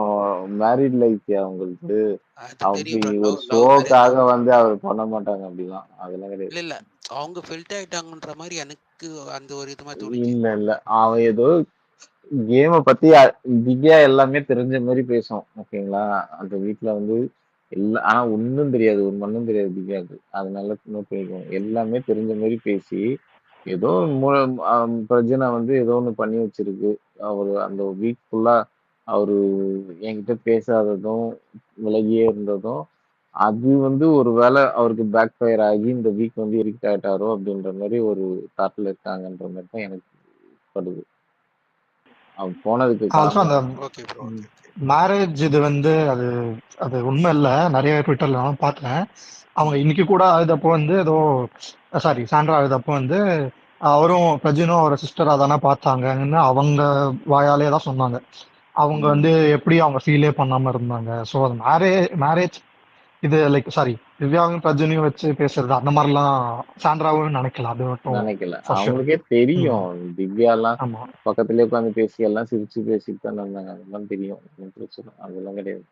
மேரிட் லைஃப் அவங்களுக்கு. அது அப்படி தெரியும் ஒரு லவ் மேரேஜ் ஷோக்காக தான். வந்து அவர் பண்ண மாட்டாங்க அப்படிலாம். அதெல்லாம் கிடையாது. இல்லை அவங்க ஃபில்ட் ஆயிட்டாங்கன்ற மாதிரி எனக்கு அந்த ஒரு இது மாதிரி தோணுச்சு. இல்ல இல்ல அவன் ஏதோ கேமை பத்தி திவ்யா எல்லாமே தெரிஞ்ச மாதிரி பேசும். ஓகேங்களா? அந்த வீட்ல வந்து ஆனா ஒண்ணும் தெரியாது, ஒரு மண்ணும் தெரியாது திவ்யாவுக்கு. அதனால நோட் பண்ணிக்கோங்க. எல்லாமே தெரிஞ்ச மாதிரி பேசி ஏதோ பிரஜனை வந்து ஏதோ ஒண்ணு பண்ணி வச்சிருக்கு. அவரு அந்த வீக் ஃபுல்லா அவரு என்கிட்ட பேசாததும் விலகியே இருந்ததும் அது வந்து ஒரு வேளை அவருக்கு பேக் ஃபயர் ஆகி இந்த வீக் வந்து எரிக்ட் ஆயிட்டாரோ அப்படின்ற மாதிரி ஒரு தாட்ல இருக்காங்கன்ற மாதிரி தான் எனக்கு படுது. அவன் போனதுக்கு ஆல்சோ அந்த காரணம். Okay bro. ம். மேரேஜ் இது வந்து அது அது உண்மை இல்லை. நிறைய ட்விட்டர்ல நான் பார்த்தேன். அவங்க இன்னைக்கு கூட அழுதப்போ வந்து ஏதோ சாரி சாண்ட்ரா அழுதப்போ வந்து அவரும் பிரஜினும் அவரை சிஸ்டரா தானே பார்த்தாங்கன்னு அவங்க வாயாலே தான் சொன்னாங்க. அவங்க ம். வந்து எப்படி அவங்க ஃபீலே பண்ணாம இருந்தாங்க. ஸோ அது மேரேஜ் இது லைக் சாரி திவ்யாவும் பிரஜனையும் வச்சு பேசுறது அந்த மாதிரிலாம் சாண்ட்ராவும் நினைக்கல. அது மட்டும் நினைக்கல. for sure. அவங்களுக்கே தெரியும். திவ்யாலாம் ஆமா. பக்கத்துலயே உட்காந்து பேசி எல்லாம் சிரிச்சு பேசிட்டு தானே இருந்தாங்க. அதெல்லாம் தெரியும். ஒண்ணும் பிரச்சனை அதெல்லாம் கிடையாது.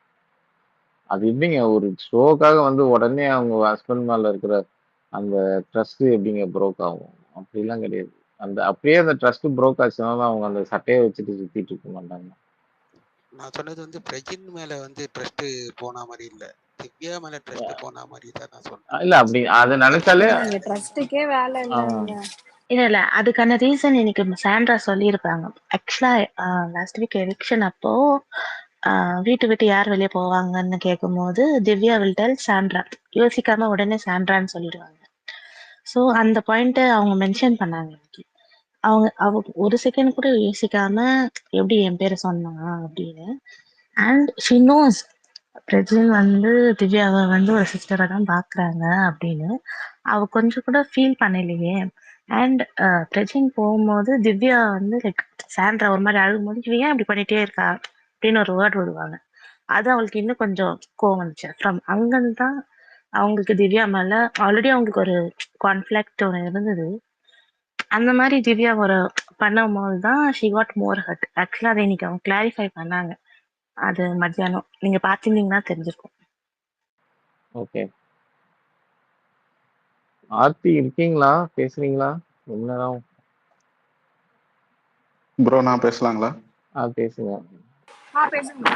அது எப்படிங்க ஒரு ஷோக்காக வந்து உடனே அவங்க ஹஸ்பண்ட் மேல இருக்கிற அந்த ட்ரஸ்ட் எப்படிங்க ப்ரோக் ஆகும்? அப்படிலாம் கிடையாது. அப்படியே அந்த ட்ரஸ்ட் ப்ரோக் ஆச்சுன்னா அவங்க அந்த சட்டையை வச்சுட்டு சுத்திட்டு இருக்க மாட்டாங்க. நான் சொன்னது வந்து பிரஜின் மேல வந்து ட்ரஸ்ட் போன மாதிரி இல்ல, திவ்யா மேல ட்ரஸ்ட் போன மாதிரி தான் நான் சொன்னேன். இல்ல அப்படி அதை நினைச்சாலே நீங்க ட்ரஸ்ட்டுக்கே வேலை இல்லைங்க. இல்ல அதுக்கான ரீசன் இன்னைக்கு சாண்ட்ரா சொல்லியிருப்பாங்க. ஆக்சுவலா லாஸ்ட் வீக் எவிக்ஷன் அப்போ வீட்டு விட்டு யார் வெளியே போவாங்கன்னு கேட்கும்போது திவ்யா வில் டெல் சாண்ட்ரா, யோசிக்காம உடனே சாண்ட்ரான்னு சொல்லிடுவாங்க. ஸோ அந்த பாயிண்ட்டை அவங்க மென்ஷன் பண்ணாங்க இன்னைக்கு. அவங்க ஒரு செகண்ட் கூட யோசிக்காம எப்படி என் பேரை சொன்னாங்க அப்படின்னு. அண்ட் ஷி நோஸ் பிரஜின் வந்து திவ்யாவை வந்து ஒரு சிஸ்டரை தான் பாக்குறாங்க அப்படின்னு அவ கொஞ்சம் கூட ஃபீல் பண்ணலையே. அண்ட் பிரஜின் போகும்போது திவ்யா வந்து லைக் சாண்ட்ரா ஒரு மாதிரி அழுகும்போது இவ ஏன் இப்படி பண்ணிட்டே இருக்கா அப்படின்னு ஒரு வேர்ட் விடுவாங்க. அது அவளுக்கு இன்னும் கொஞ்சம் கோவம் வந்துச்சு. ஃப்ரம் அங்கிருந்து தான் அவங்களுக்கு திவ்யா மேல ஆல்ரெடி அவங்களுக்கு ஒரு கான்ஃபிளிக்ட் ஒன்று இருந்தது. அந்த மாதிரி திவ்யா ஒரு பண்ணும்போது தான் ஷி காட் மோர் ஹர்ட். ஆக்சுவலா அதை இன்னைக்கு அவங்க கிளாரிஃபை பண்ணாங்க. அது மத்தியானம் நீங்க பாத்திருந்தீங்கன்னா தெரிஞ்சிருக்கும். ஓகே. ஆர்த்தி இருக்கீங்களா? பேசுறீங்களா? ரொம்ப நேரம். ப்ரோ நான் பேசலாங்களா? பேசுங்க. பேசுங்க.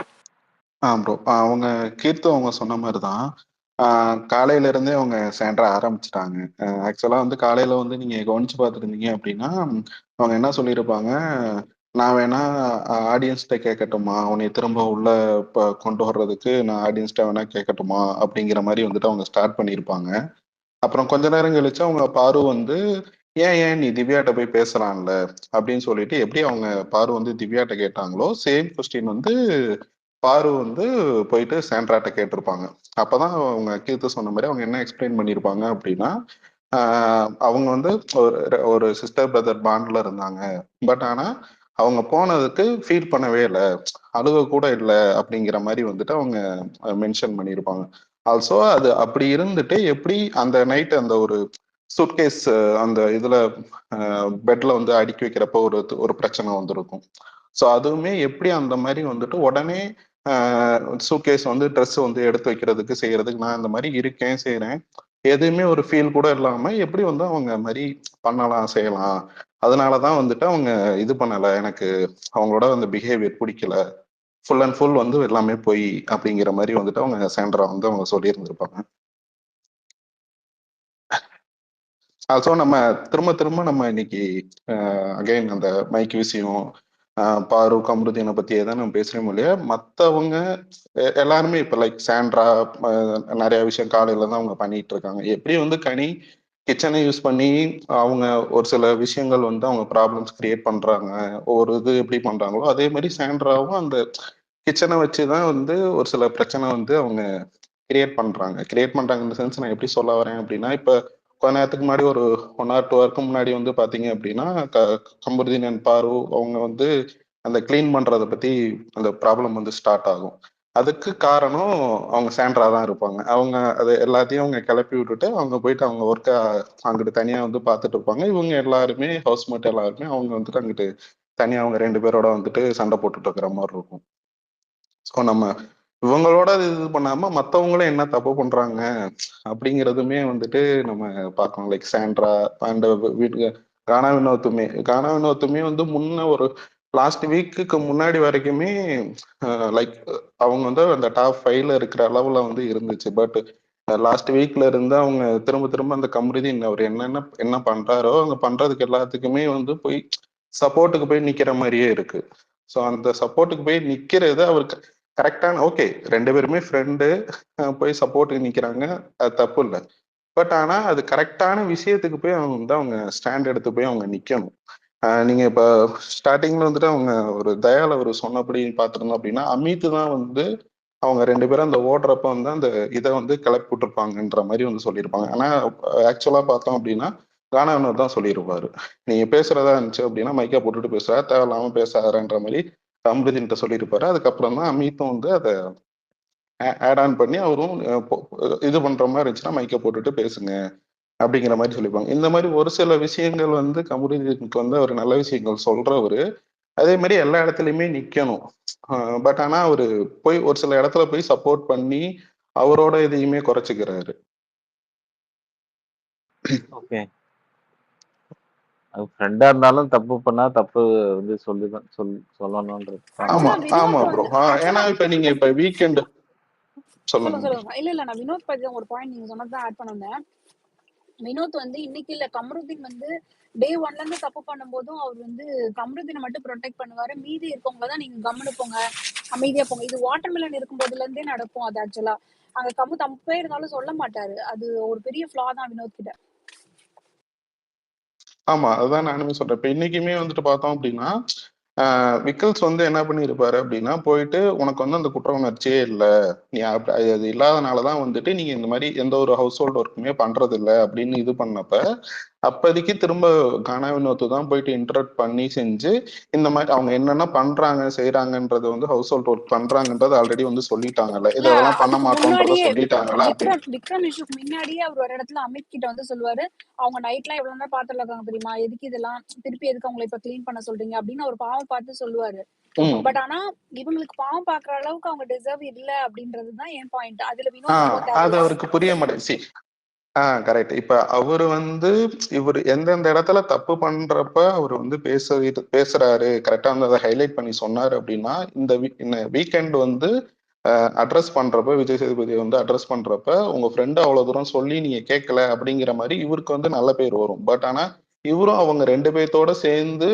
ப்ரோ அவங்க கீர்த்து அவங்க சொன்ன மாதிரி தான் காலையில இருந்தே அவங்க சேண்ட்ரா ஆரம்பிச்சிட்டாங்க. ஆக்சுவலா வந்து காலையில வந்து நீங்க கவனிச்சு பார்த்துருந்தீங்க அப்படின்னா அவங்க என்ன சொல்லியிருப்பாங்க, நான் வேணா ஆடியன்ஸ்கிட்ட கேட்கட்டுமா, உன்னை திரும்ப உள்ள கொண்டு வர்றதுக்கு நான் ஆடியன்ஸ்கிட்ட வேணா கேட்கட்டுமா அப்படிங்கிற மாதிரி வந்துட்டு அவங்க ஸ்டார்ட் பண்ணியிருப்பாங்க. அப்புறம் கொஞ்ச நேரம் கழிச்சு அவங்க பாரு வந்து ஏன் நீ திவ்யாட்ட போய் பேசலாம்ல அப்படின்னு சொல்லிட்டு எப்படி அவங்க பாரு வந்து திவ்யாட்ட கேட்டாங்களோ சேம் கொஸ்டின் வந்து பாரு வந்து போயிட்டு சாண்ட்ராட்ட கேட்டிருப்பாங்க. அப்பதான் அவங்க கீர்த்து சொன்ன மாதிரி அவங்க என்ன எக்ஸ்பிளைன் பண்ணியிருப்பாங்க அப்படின்னா அவங்க வந்து ஒரு சிஸ்டர் பிரதர் பாண்ட்ல இருந்தாங்க. பட் ஆனா அவங்க போனதுக்கு ஃபீல் பண்ணவே இல்லை, அழுக கூட இல்லை அப்படிங்கிற மாதிரி வந்துட்டு அவங்க மென்ஷன் பண்ணியிருப்பாங்க. ஆல்சோ அது அப்படி இருந்துட்டு எப்படி அந்த நைட் அந்த ஒரு சூட்கேஸ் அந்த இதுல பெட்ல வந்து அடுக்கி வைக்கிறப்ப ஒரு பிரச்சனை வந்திருக்கும். ஸோ அதுவுமே எப்படி அந்த மாதிரி வந்துட்டு உடனே சூட்கேஸ் வந்து ட்ரெஸ் வந்து எடுத்து வைக்கிறதுக்கு செய்யறதுக்கு நான் இந்த மாதிரி இருக்கேன் செய்யறேன், எதுவுமே ஒரு ஃபீல் கூட இல்லாம எப்படி வந்து அவங்க மாதிரி பண்ணலாம் செய்யலாம். அதனாலதான் வந்துட்டு அவங்க இது பண்ணல, எனக்கு அவங்களோட அந்த பிஹேவியர் பிடிக்கல, ஃபுல் அண்ட் ஃபுல் வந்து எல்லாமே போய் அப்படிங்கிற மாதிரி வந்துட்டு அவங்க சாண்ட்ரா வந்து அவங்க சொல்லியிருந்திருப்பாங்க. ஆல்சோ நம்ம திரும்ப நம்ம இன்னைக்கு அகைன் அந்த மைக் விஷயம் பாரு கம்ருதீனை பத்தி தான் நம்ம பேசுறோம் இல்லையா, மற்றவங்க எல்லாருமே இப்ப லைக் சாண்ட்ரா நிறைய விஷயம் காலையில தான் அவங்க பண்ணிட்டு இருக்காங்க. எப்படி வந்து கனி கிச்சனை யூஸ் பண்ணி அவங்க ஒரு சில விஷயங்கள் வந்து அவங்க ப்ராப்ளம்ஸ் கிரியேட் பண்றாங்க, ஒரு இது எப்படி பண்றாங்களோ அதே மாதிரி சாண்ட்ராவும் அந்த கிச்சனை வச்சுதான் வந்து ஒரு சில பிரச்சனை வந்து அவங்க கிரியேட் பண்றாங்க. இந்த சென்ஸ் நான் எப்படி சொல்ல வரேன் அப்படின்னா, இப்ப கொஞ்ச நேரத்துக்கு முன்னாடி ஒரு 1 or 2 hours முன்னாடி வந்து பாத்தீங்க அப்படின்னா கமருதீன் அண்ட் பாரு அவங்க வந்து அந்த கிளீன் பண்றதை பத்தி அந்த ப்ராப்ளம் வந்து ஸ்டார்ட் ஆகும். அதுக்கு காரணம் அவங்க சாண்ட்ரா தான் இருப்பாங்க. அவங்க அதை எல்லாத்தையும் அவங்க கிளப்பி விட்டுட்டு அவங்க போயிட்டு அவங்க ஒர்க்கை அங்கிட்டு தனியா வந்து பார்த்துட்டு இருப்பாங்க. இவங்க எல்லாருமே ஹவுஸ்மேட் எல்லாருமே அவங்க வந்துட்டு அங்கிட்டு தனியா அவங்க 2 பேரோட வந்துட்டு சண்டை போட்டுட்டு இருக்கிற மாதிரி இருக்கும். ஸோ நம்ம இவங்களோட இது பண்ணாம மற்றவங்களும் என்ன தப்பு பண்றாங்க அப்படிங்கிறதுமே வந்துட்டு நம்ம பார்க்கணும். லைக் சாண்ட்ரா அண்ட் வீட்டுக்கு கானா வினோத்துமே வந்து முன்ன ஒரு லாஸ்ட் வீக்குக்கு முன்னாடி வரைக்குமே லைக் அவங்க வந்து அந்த டாப் 5ல இருக்கிற அளவுல வந்து இருந்துச்சு. பட் லாஸ்ட் வீக்ல இருந்து அவங்க திரும்ப திரும்ப அந்த கமருதீன் அவர் என்ன பண்றாரோ அவங்க பண்றதுக்கு எல்லாத்துக்குமே வந்து போய் சப்போர்ட்டுக்கு போய் நிக்கிற மாதிரியே இருக்கு. ஸோ அந்த சப்போர்ட்டுக்கு போய் நிக்கிறது அவருக்கு கரெக்டான ஓகே. 2 பேருமே ஃப்ரெண்டு போய் சப்போர்ட்டுக்கு நிக்கிறாங்க, அது தப்பு இல்லை. பட் ஆனா அது கரெக்டான விஷயத்துக்கு போய் அவங்க வந்து அவங்க ஸ்டாண்ட் எடுத்து போய் அவங்க நிக்கணும். நீங்க இப்ப ஸ்டார்டிங்ல வந்துட்டு அவங்க ஒரு தயால் அவர் சொன்னபடி பார்த்துருந்தோம் அப்படின்னா அமித் தான் வந்து அவங்க 2 பேரும் அந்த ஓடுறப்ப வந்து அந்த இதை வந்து கிளப்பி விட்டுருப்பாங்கன்ற மாதிரி வந்து சொல்லியிருப்பாங்க. ஆனா ஆக்சுவலா பார்த்தோம் அப்படின்னா கானாவினர் தான் சொல்லியிருப்பாரு, நீங்க பேசுறதா இருந்துச்சு அப்படின்னா மைக்கா போட்டுட்டு பேசுறா, தேவையில்லாம பேசாதன்ற மாதிரி கமருதீன்கிட்ட சொல்லியிருப்பாரு. அதுக்கப்புறம் தான் அமித்தும் வந்து அதை ஆட் ஆன் பண்ணி அவரும் இது பண்ற மாதிரி இருந்துச்சுன்னா மைக்கை போட்டுட்டு பேசுங்க அப்படிங்கிற மாதிரி சொல்லிப்பாங்க. இந்த மாதிரி ஒரு சில விஷயங்கள் வந்து கமருதீனுக்கு வந்து அவர் நல்ல விஷயங்கள் சொல்றவரு, அதே மாதிரி எல்லா இடத்துலயுமே நிக்கணும். பட் ஆனா அவரு போய் ஒரு சில இடத்துல போய் சப்போர்ட் பண்ணி அவரோட இதையுமே குறைச்சிக்கிறாரு. ஓகே. அது ஃப்ரெண்டா இருந்தாலும் தப்பு பண்ணா தப்பு வந்து சொல்லுதான் சொல்லணும்ன்றது. ஆமா ஆக்சுவலா ஆமா வினோத் ப்ரோ. வந்து ஏன்னா இப்ப நீங்க இப்ப வீக்கெண்ட் சொல்லுங்க சொல்லுங்க. சொல்லுங்க. இல்ல நான் வினோத் பத்தி ஒரு பாயிண்ட் நீங்க சொன்னதான் ஆட் பண்ண வந்தேன். வினோத் வந்து இன்னைக்கு இல்ல, கமருதீன் வந்து டே 1ல இருந்து தப்பு பண்ணும்போதும் அவர் வந்து கமருதீனை மட்டும் ப்ரொடெக்ட் பண்ணுவாரு. மீதி இருக்கவங்க தான் நீங்க கம்முனு போங்க, அமைதியா போங்க. இது வாட்டர்மெலன் இருக்கும் போதுல இருந்தே நடக்கும். அது ஆக்சுவலா அங்க தப்பே இருந்தாலும் சொல்ல மாட்டாரு. அது ஒரு பெரிய ஃபிளா தான் வினோத் கிட்ட. ஆமா, அதுதான் நானுமே சொல்றேன். இப்ப இன்னைக்குமே வந்துட்டு பார்த்தோம் அப்படின்னா விக்கல்ஸ் வந்து என்ன பண்ணியிருப்பாரு அப்படின்னா போயிட்டு உனக்கு வந்து அந்த குற்ற உணர்ச்சியே இல்லை, நீ அது இல்லாதனாலதான் வந்துட்டு நீங்க இந்த மாதிரி எந்த ஒரு ஹவுஸ் ஹோல்ட் ஒர்க்குமே பண்றது இல்லை அப்படின்னு இது பண்ணப்ப அப்போதைக்கு திரும்ப கானா வினோத்து தான் போயிட்டு இன்டரக்ட் பண்ணி செஞ்சு இந்த மாதிரி அவங்க என்னென்ன பண்றாங்க செய்யறாங்கன்றது வந்து ஹவுஸ் ஹோல்ட் ஒர்க் பண்றாங்கன்றது ஆல்ரெடி வந்து சொல்லிட்டாங்கல்ல, இல்ல இதெல்லாம் பண்ண அதுக்கு மாட்டோம்ன்றத முன்னாடியே சொல்லிட்டாங்கல்ல அப்படின்னு. விக்ரம் இஷ்யூக்கு முன்னாடியே அவர் ஒரு இடத்துல அமித் கிட்ட வந்து சொல்லுவாரு, அவங்க நைட்லாம் எவ்வளவு நேரம் பாத்துட்டு இருக்காங்க தெரியுமா, எதுக்கு இதெல்லாம் திருப்பி எதுக்கு அவங்களை இப்ப கிளீன் பண்ண சொல்றீங்க அப்படின்னு அவர் பாவம் பார்த்து சொல்லுவாரு. பட் ஆனா இவங்களுக்கு பாவம் பாக்குற அளவுக்கு அவங்க டிசர்வ் இல்ல அப்படின்றதுதான் என் பாயிண்ட். அதுல வினோத் போக அது தேவையில்ல. அவருக்கு புரிய மாட்டேங்குது. கரெக்ட். இப்ப அவரு வந்து இவர் எந்தெந்த இடத்துல தப்பு பண்றப்ப அவர் வந்து பேசுறாரு கரெக்டா வந்து அதை ஹைலைட் பண்ணி சொன்னாரு அப்படின்னா இந்த வீக்கெண்ட் வந்து அட்ரஸ் பண்றப்ப விஜய் சேதுபதி வந்து அட்ரஸ் பண்றப்ப உங்க ஃப்ரெண்டு அவ்வளவு தூரம் சொல்லி நீங்க கேட்கல அப்படிங்கிற மாதிரி இவருக்கு வந்து நல்ல பேர் வரும். பட் ஆனா இவரும் அவங்க 2 பேர்த்தோட சேர்ந்து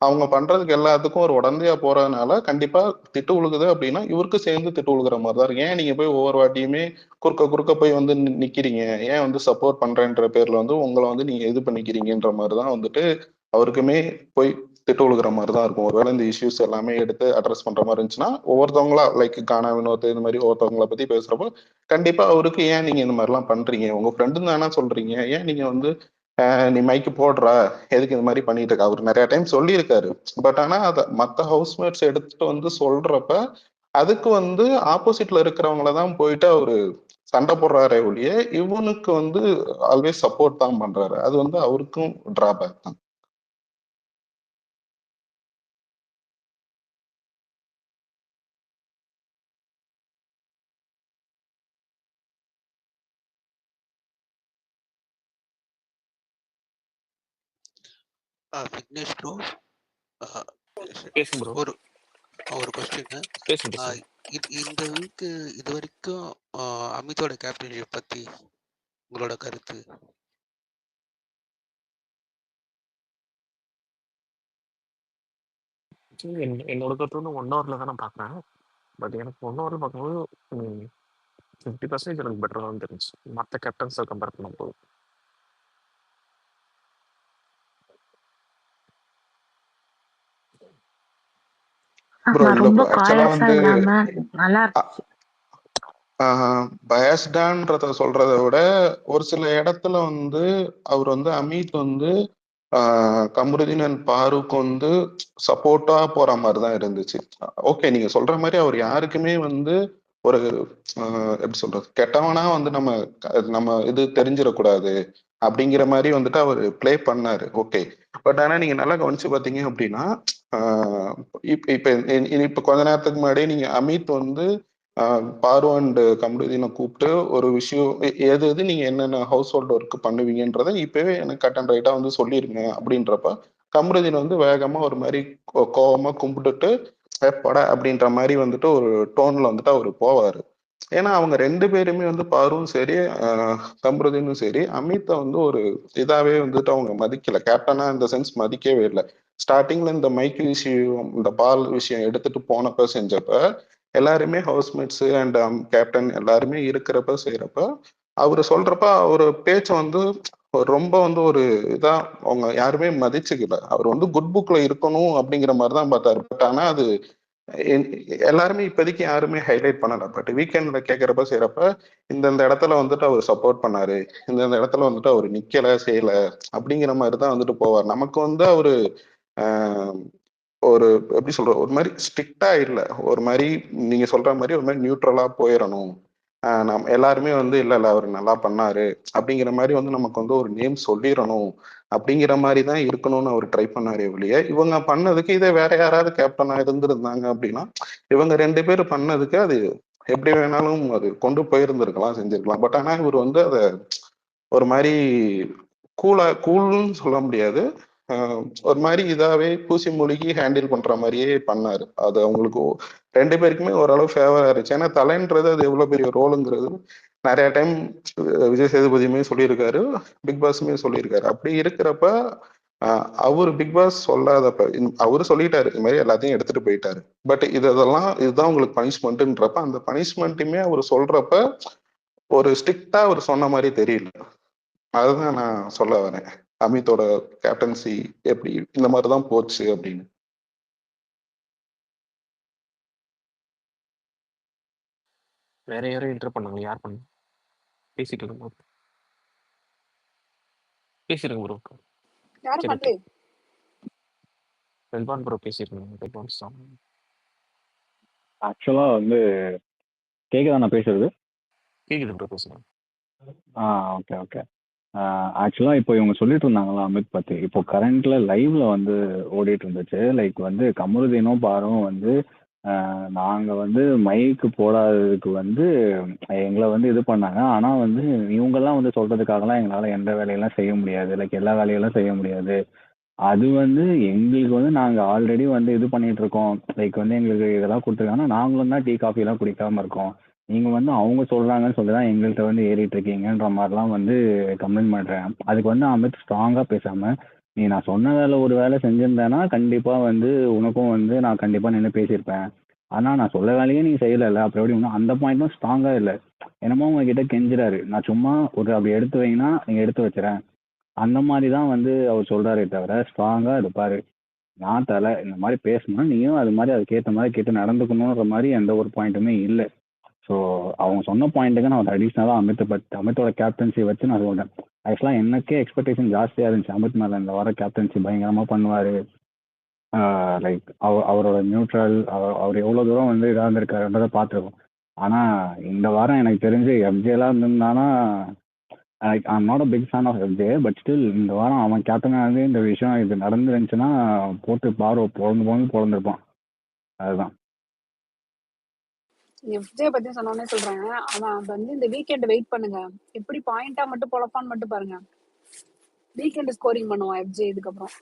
அவங்க பண்றதுக்கு எல்லாத்துக்கும் ஒரு உடந்தையா போறதுனால கண்டிப்பா திட்டு விழுகுது அப்படின்னா இவருக்கு சேர்ந்து திட்டு விழுகிற மாதிரி தான் இருக்கு. ஏன் நீங்க போய் ஒவ்வொரு வாட்டியுமே குறுக்க போய் வந்து நிக்கிறீங்க, ஏன் வந்து சப்போர்ட் பண்றேன்ற பேர்ல வந்து உங்களை வந்து நீங்க இது பண்ணிக்கிறீங்கன்ற மாதிரிதான் வந்துட்டு அவருக்குமே போய் திட்டு விழுகிற மாதிரி தான் இருக்கும். ஒருவேளை இந்த இஷ்யூஸ் எல்லாமே எடுத்து அட்ரஸ் பண்ற மாதிரி இருந்துச்சுன்னா ஒவ்வொருத்தவங்களா லைக் கானா வினோத் இந்த மாதிரி ஒருத்தவங்களை பத்தி பேசுறப்போ கண்டிப்பா அவருக்கு ஏன் நீங்க இந்த மாதிரி எல்லாம் பண்றீங்க, உங்க ஃப்ரெண்டு தானே சொல்றீங்க, ஏன் நீங்க வந்து நீ மைக்கு போடுறா, எதுக்கு இந்த மாதிரி பண்ணிட்டு இருக்க, அவர் நிறைய டைம் சொல்லியிருக்காரு. பட் ஆனா அதை மற்ற ஹவுஸ்மேட்ஸ் எடுத்துட்டு வந்து சொல்றப்ப அதுக்கு வந்து ஆப்போசிட்ல இருக்கிறவங்களதான் போயிட்டு அவரு சண்டை போடுறாரே ஒழிய இவனுக்கு வந்து ஆல்வேஸ் சப்போர்ட் தான் பண்றாரு. அது வந்து அவருக்கும் டிராபேக் தான். விக்னேஷ் ப்ரோ, பேசுங்க ப்ரோ. ஒரு ஒரு கொஸ்டின். பேசுங்க. இந்த வீக்கு இது வரைக்கும் அமித்தோட கேப்டன்ஷிப் பத்தி உங்களோட கருத்து? என்னோட கருத்து வந்து 1 hourல தான் நான் பார்க்குறேன். பட் எனக்கு 1 hourல பார்க்கும்போது 50% எனக்கு பெட்டராக தான் தெரிஞ்சு மற்ற கேப்டன்ஸை கம்பேர் பண்ணும்போது. ப்ரோ இல்ல ரொம்ப ப்ரோ ஆக்சுவலா காயஸா வந்து இல்லாம நல்லா இருந்துச்சு. பயஸ்டான்றத சொல்றத விட ஒரு சில இடத்துல வந்து அவர் வந்து அமித் வந்து கமருதீன் அண்ட் பாருக்கு வந்து சப்போர்ட்டா போற மாதிரி தான் இருந்துச்சு. ஓகே, நீங்க சொல்ற மாதிரி அவர் யாருக்குமே வந்து ஒரு எப்படி சொல்றது, கெட்டவனா வந்து நம்ம இது தெரிஞ்சிடக்கூடாது அப்படிங்கிற மாதிரி வந்துட்டு அவர் பிளே பண்ணாரு. ஓகே, பட் ஆனா நீங்க நல்லா கவனிச்சு பாத்தீங்க அப்படின்னா இப்ப கொஞ்ச நேரத்துக்கு முன்னாடி நீங்க அமித் வந்து பாரு அண்ட் கமருதீனை கூப்பிட்டு ஒரு விஷயம் எது எது நீங்க என்னென்ன ஹவுஸ் ஹோல்ட் ஒர்க் பண்ணுவீங்கன்றத இப்பவே எனக்கு கட் அண்ட் ரைட்டா வந்து சொல்லிருங்க அப்படின்றப்ப கமருதீன் வந்து வேகமா ஒரு மாதிரி கோவமா கும்பிட்டுட்டு பட அப்படின்ற மாதிரி வந்துட்டு ஒரு டோன்ல வந்துட்டு அவர் போவாரு. ஏன்னா அவங்க ரெண்டு பேருமே வந்து பாரும் சரி கமருதீனும் சரி அமித்தை வந்து ஒரு இதாவே வந்துட்டு அவங்க மதிக்கல, கேப்டனா இந்த சென்ஸ் மதிக்கவே இல்லை. ஸ்டார்டிங்ல இந்த மைக் விஷயம் இந்த பால் விஷயம் எடுத்துட்டு போனப்ப செஞ்சப்ப எல்லாருமே ஹவுஸ்மேட்ஸ் அண்ட் கேப்டன் எல்லாருமே இருக்கிறப்ப செய்யறப்ப அவரு சொல்றப்ப அவரு பேச்ச வந்து ரொம்ப வந்து ஒரு இதா அவங்க யாருமே மதிச்சுக்கல. அவர் வந்து குட் புக்ல இருக்கணும் அப்படிங்கிற மாதிரிதான் பார்த்தாரு. பட் ஆனா அது எல்லாருமே இப்போதைக்கு யாருமே ஹைலைட் பண்ணல. பட் வீக்கெண்ட்ல கேட்கறப்ப செய்யறப்ப இந்தந்த இடத்துல வந்துட்டு அவர் சப்போர்ட் பண்ணாரு, இந்தந்த இடத்துல வந்துட்டு அவர் நிக்கல செய்யல அப்படிங்கிற மாதிரிதான் வந்துட்டு போவார். நமக்கு வந்து அவரு ஒரு எப்படி சொல்ற ஒரு மாதிரி ஸ்ட்ரிக்டா இல்ல, ஒரு மாதிரி நீங்க சொல்ற மாதிரி ஒரு மாதிரி நியூட்ரலா போயிடணும். நம்ம எல்லாருமே வந்து இல்ல அவர் நல்லா பண்ணாரு அப்படிங்கிற மாதிரி வந்து நமக்கு வந்து ஒரு நேம் சொல்லிடணும் அப்படிங்கிற மாதிரி தான் இருக்கணும்னு அவர் ட்ரை பண்ணாரு ஒழிய இவங்க பண்ணதுக்கு இதே வேற யாராவது கேப்டனா இருந்திருந்தாங்க அப்படின்னா இவங்க ரெண்டு பேரும் பண்ணதுக்கு அது எப்படி வேணாலும் அது கொண்டு போயிருந்திருக்கலாம், செஞ்சிருக்கலாம். பட் ஆனா இவர் வந்து அதை ஒரு மாதிரி கூல்னு சொல்ல முடியாது, ஒரு மாதிரி இதாவே பூசி மூழ்கி ஹேண்டில் பண்ற மாதிரியே பண்ணாரு. அது அவங்களுக்கு ரெண்டு பேருக்குமே ஓரளவு ஃபேவரா இருந்துச்சு. ஏன்னா தலைன்றது அது எவ்வளவு பெரிய ரோலுங்கிறது நிறைய டைம் விஜய் சேதுபதியுமே சொல்லியிருக்காரு, பிக் பாஸுமே சொல்லியிருக்காரு. அப்படி இருக்கிறப்ப அவரு பிக் பாஸ் சொல்லாதப்ப அவரு சொல்லிட்டாரு இது மாதிரி எல்லாத்தையும் எடுத்துட்டு போயிட்டாரு. பட் இதுதான் உங்களுக்கு பனிஷ்மெண்ட்ன்றப்ப அந்த பனிஷ்மெண்ட்டுமே அவர் சொல்றப்ப ஒரு ஸ்ட்ரிக்டா அவர் சொன்ன மாதிரி தெரியல. அதுதான் நான் சொல்ல வரேன், அமித்தோட கேப்டன்சி எப்படி இந்த மாதிரிதான் போச்சு அப்படின்னு. வேற யாரும் என்டர் பண்ணாங்க, யார் பண்ண பேசிட்டு இருக்கோம் பேசிருங்க ப்ரோ. யாரும் பண்ணல. ரெல்வான் ப்ரோ பேசிருக்கேன். ரெல்வான் சாங் ஆக்சுவலா வந்து கேக்குதா நான் பேசுறது? கேக்குது ப்ரோ, பேசுறேன். Okay okay. ஆக்சுவலா இப்போ இவங்க சொல்லிட்டு இருந்தாங்களா அமித் பத்தி, இப்போ கரண்ட்ல லைவ்ல வந்து ஓடிட்டு இருந்துச்சு. லைக் வந்து கமருதீனும் பாரும் வந்து நாங்க வந்து மைக்கு போடாததுக்கு வந்து எங்களை வந்து இது பண்ணாங்க. ஆனா வந்து இவங்கெல்லாம் வந்து சொல்றதுக்காகலாம் எங்களால எந்த வேலையெல்லாம் செய்ய முடியாது, லைக் எல்லா வேலையெல்லாம் செய்ய முடியாது. அது வந்து எங்களுக்கு வந்து நாங்க ஆல்ரெடி வந்து இது பண்ணிட்டு இருக்கோம், லைக் வந்து எங்களுக்கு இதெல்லாம் கொடுத்துருக்காங்கன்னா நாங்களும் தான் டீ காஃபி எல்லாம் குடிக்காம இருக்கோம். நீங்க வந்து அவங்க சொல்றாங்கன்னு சொல்லி தான் எங்கள்கிட்ட வந்து ஏறிட்டு இருக்கீங்கன்ற மாதிரிலாம் வந்து கம்ப்ளைண்ட் பண்றேன். அதுக்கு வந்து அமித் ஸ்ட்ராங்கா பேசாம, நீ நான் சொன்ன வேலை ஒரு வேலை செஞ்சிருந்தேன்னா கண்டிப்பா வந்து உனக்கும் வந்து நான் கண்டிப்பா நின்று பேசியிருப்பேன். ஆனா நான் சொல்ல வேலையே நீ செய்யலைல்ல, அப்படி எப்படி ஒன்றும் அந்த பாயிண்ட்டும் ஸ்ட்ராங்கா இல்லை. என்னமோ உங்ககிட்ட கெஞ்சுறாரு, நான் சும்மா ஒரு அப்படி எடுத்து வைங்கன்னா நீங்க எடுத்து வச்சுறேன் அந்த மாதிரி தான் வந்து அவர் சொல்றாரே தவிர ஸ்ட்ராங்கா இது பாரு நான் தலை இந்த மாதிரி பேசணும், நீயும் அது மாதிரி அதுக்கேற்ற மாதிரி கேட்டு நடந்துக்கணுன்ற மாதிரி எந்த ஒரு பாயிண்ட்டுமே இல்லை. ஸோ அவங்க சொன்ன பாயிண்ட்டுக்கு நான் அடிஷ்னலாக அமித்தோட கேப்டன்சி வச்சு நான் சொல்றேன். ஆக்சுவலாக எனக்கே எக்ஸ்பெக்டேஷன் ஜாஸ்தியாக இருந்துச்சு அமித் மேலே, இந்த வார கேப்டன்சி பயங்கரமாக பண்ணுவார், லைக் அவரோட நியூட்ரல் அவர் எவ்வளோ தூரம் வந்து இதாக இருந்திருக்காருன்றதை பார்த்துருக்கோம். ஆனால் இந்த வாரம் எனக்கு தெரிஞ்சு எஃப்ஜேலாம் இருந்திருந்தானா, I'm not a big fan of FJ, but still இந்த வாரம் அவன் கேப்டனாக இருந்து இந்த விஷயம் இது நடந்துருந்துச்சுன்னா போட்டு பொழந்துருப்பான். அதுதான் எஃப்ஜே பத்தி சொன்னோன்னே சொல்றேன். அவன் வந்து இந்த வீக்கெண்ட் வெயிட் பண்ணுங்க, எப்படி பாயிண்டா மட்டும் பொழப்பான்னு மட்டும் பாருங்க. வீக்கெண்ட் ஸ்கோரிங் பண்ணுவான் எஃப்ஜே இதுக்கப்புறம்.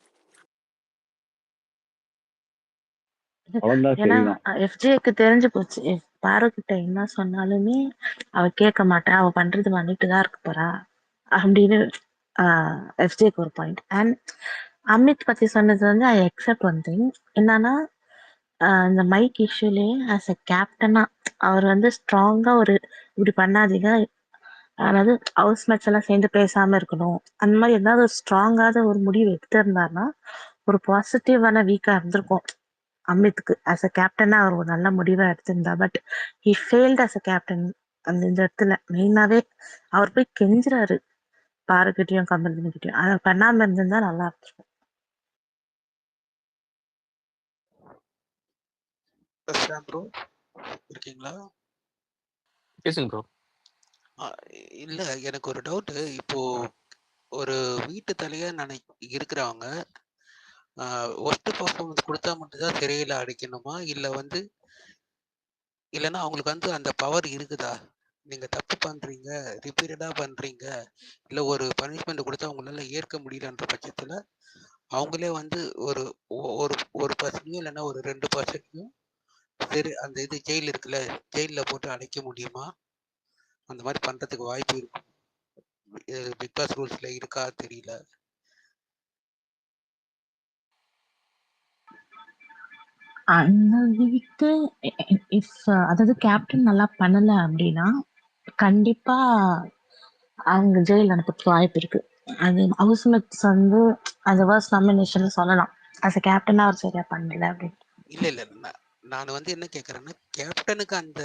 ஏன்னா எஃப்ஜேக்கு தெரிஞ்சு போச்சு, பாரு கிட்ட என்ன சொன்னாலுமே அவ கேட்க மாட்டா, அவ பண்றது வந்துட்டு தான் இருக்க போறா அப்படின்னு எஃப்ஜேக்கு ஒரு பாயிண்ட். அண்ட் அமித் பத்தி சொன்னது வந்து ஐ அக்செப்ட் ஒன் திங், என்னன்னா இந்த மைக் இஷ்யூலயே ஆஸ் அ கேப்டனா அவர் வந்து ஸ்ட்ராங்கா ஒரு இப்படி பண்ணாதீங்க, அதாவது ஹவுஸ் மேட்ச் எல்லாம் சேர்ந்து பேசாம இருக்கணும் அந்த மாதிரி ஏதாவது ஒரு ஸ்ட்ராங்காத ஒரு முடிவு எடுத்திருந்தாருன்னா ஒரு பாசிட்டிவான வீக்கா இருந்திருக்கும் அமித்துக்கு. ஆஸ் அ கேப்டனா அவர் ஒரு நல்ல முடிவா எடுத்திருந்தா. But he failed as a captain அந்த இந்த இடத்துல மெயினாவே அவர் போய் கெஞ்சுறாரு பாருக்கிட்டையும் கமருதீன்கிட்டயும். அதை பண்ணாம இருந்திருந்தா நல்லா இருக்கும். ஷாம் ப்ரோ இருக்கீங்களா? பேசுங்க ப்ரோ. இல்ல எனக்கு ஒரு டவுட்டு. இப்போ ஒரு வீட்டு தலையா இருக்கிறவங்க ஒஸ்ட் பர்ஃபார்மன்ஸ் கொடுத்தா மட்டும்தான் சிறையில அடைக்கணுமா, இல்ல வந்து இல்லைன்னா அவங்களுக்கு வந்து அந்த பவர் இருக்குதா? நீங்க தப்பு பண்றீங்க, ரிப்பீட்டடா பண்றீங்க, இல்ல ஒரு பனிஷ்மெண்ட் கொடுத்தா அவங்களால ஏற்க முடியலன்ற பட்சத்துல அவங்களே வந்து ஒரு ஒரு ஒரு பர்சனையும் இல்லைன்னா ஒரு 2% சரி அந்த இது ஜெயில் இருக்குல்ல, ஜெயில போட்டு அடைக்க முடியுமா? அந்த மாதிரி பண்றதுக்கு வாய்ப்பு இருக்கும். பிக் பாஸ் ரூல்ஸ்ல இருக்கா தெரியல. அந்த வீக்கு அதாவது கேப்டன் நல்லா பண்ணல அப்படின்னா கண்டிப்பா அவங்க ஜெயில் அனுப்புறதுக்கு வாய்ப்பு இருக்கு. அது ஹவுஸ்மேட்ஸ் வந்து அந்த வர்ஸ்ட் நாமினேஷன் சொல்லலாம். அஸ் அ கேப்டனா அவர் சரியா பண்ணல அப்படின்னு. இல்ல நான் வந்து என்ன கேக்குறேன்னா, கேப்டனுக்கு அந்த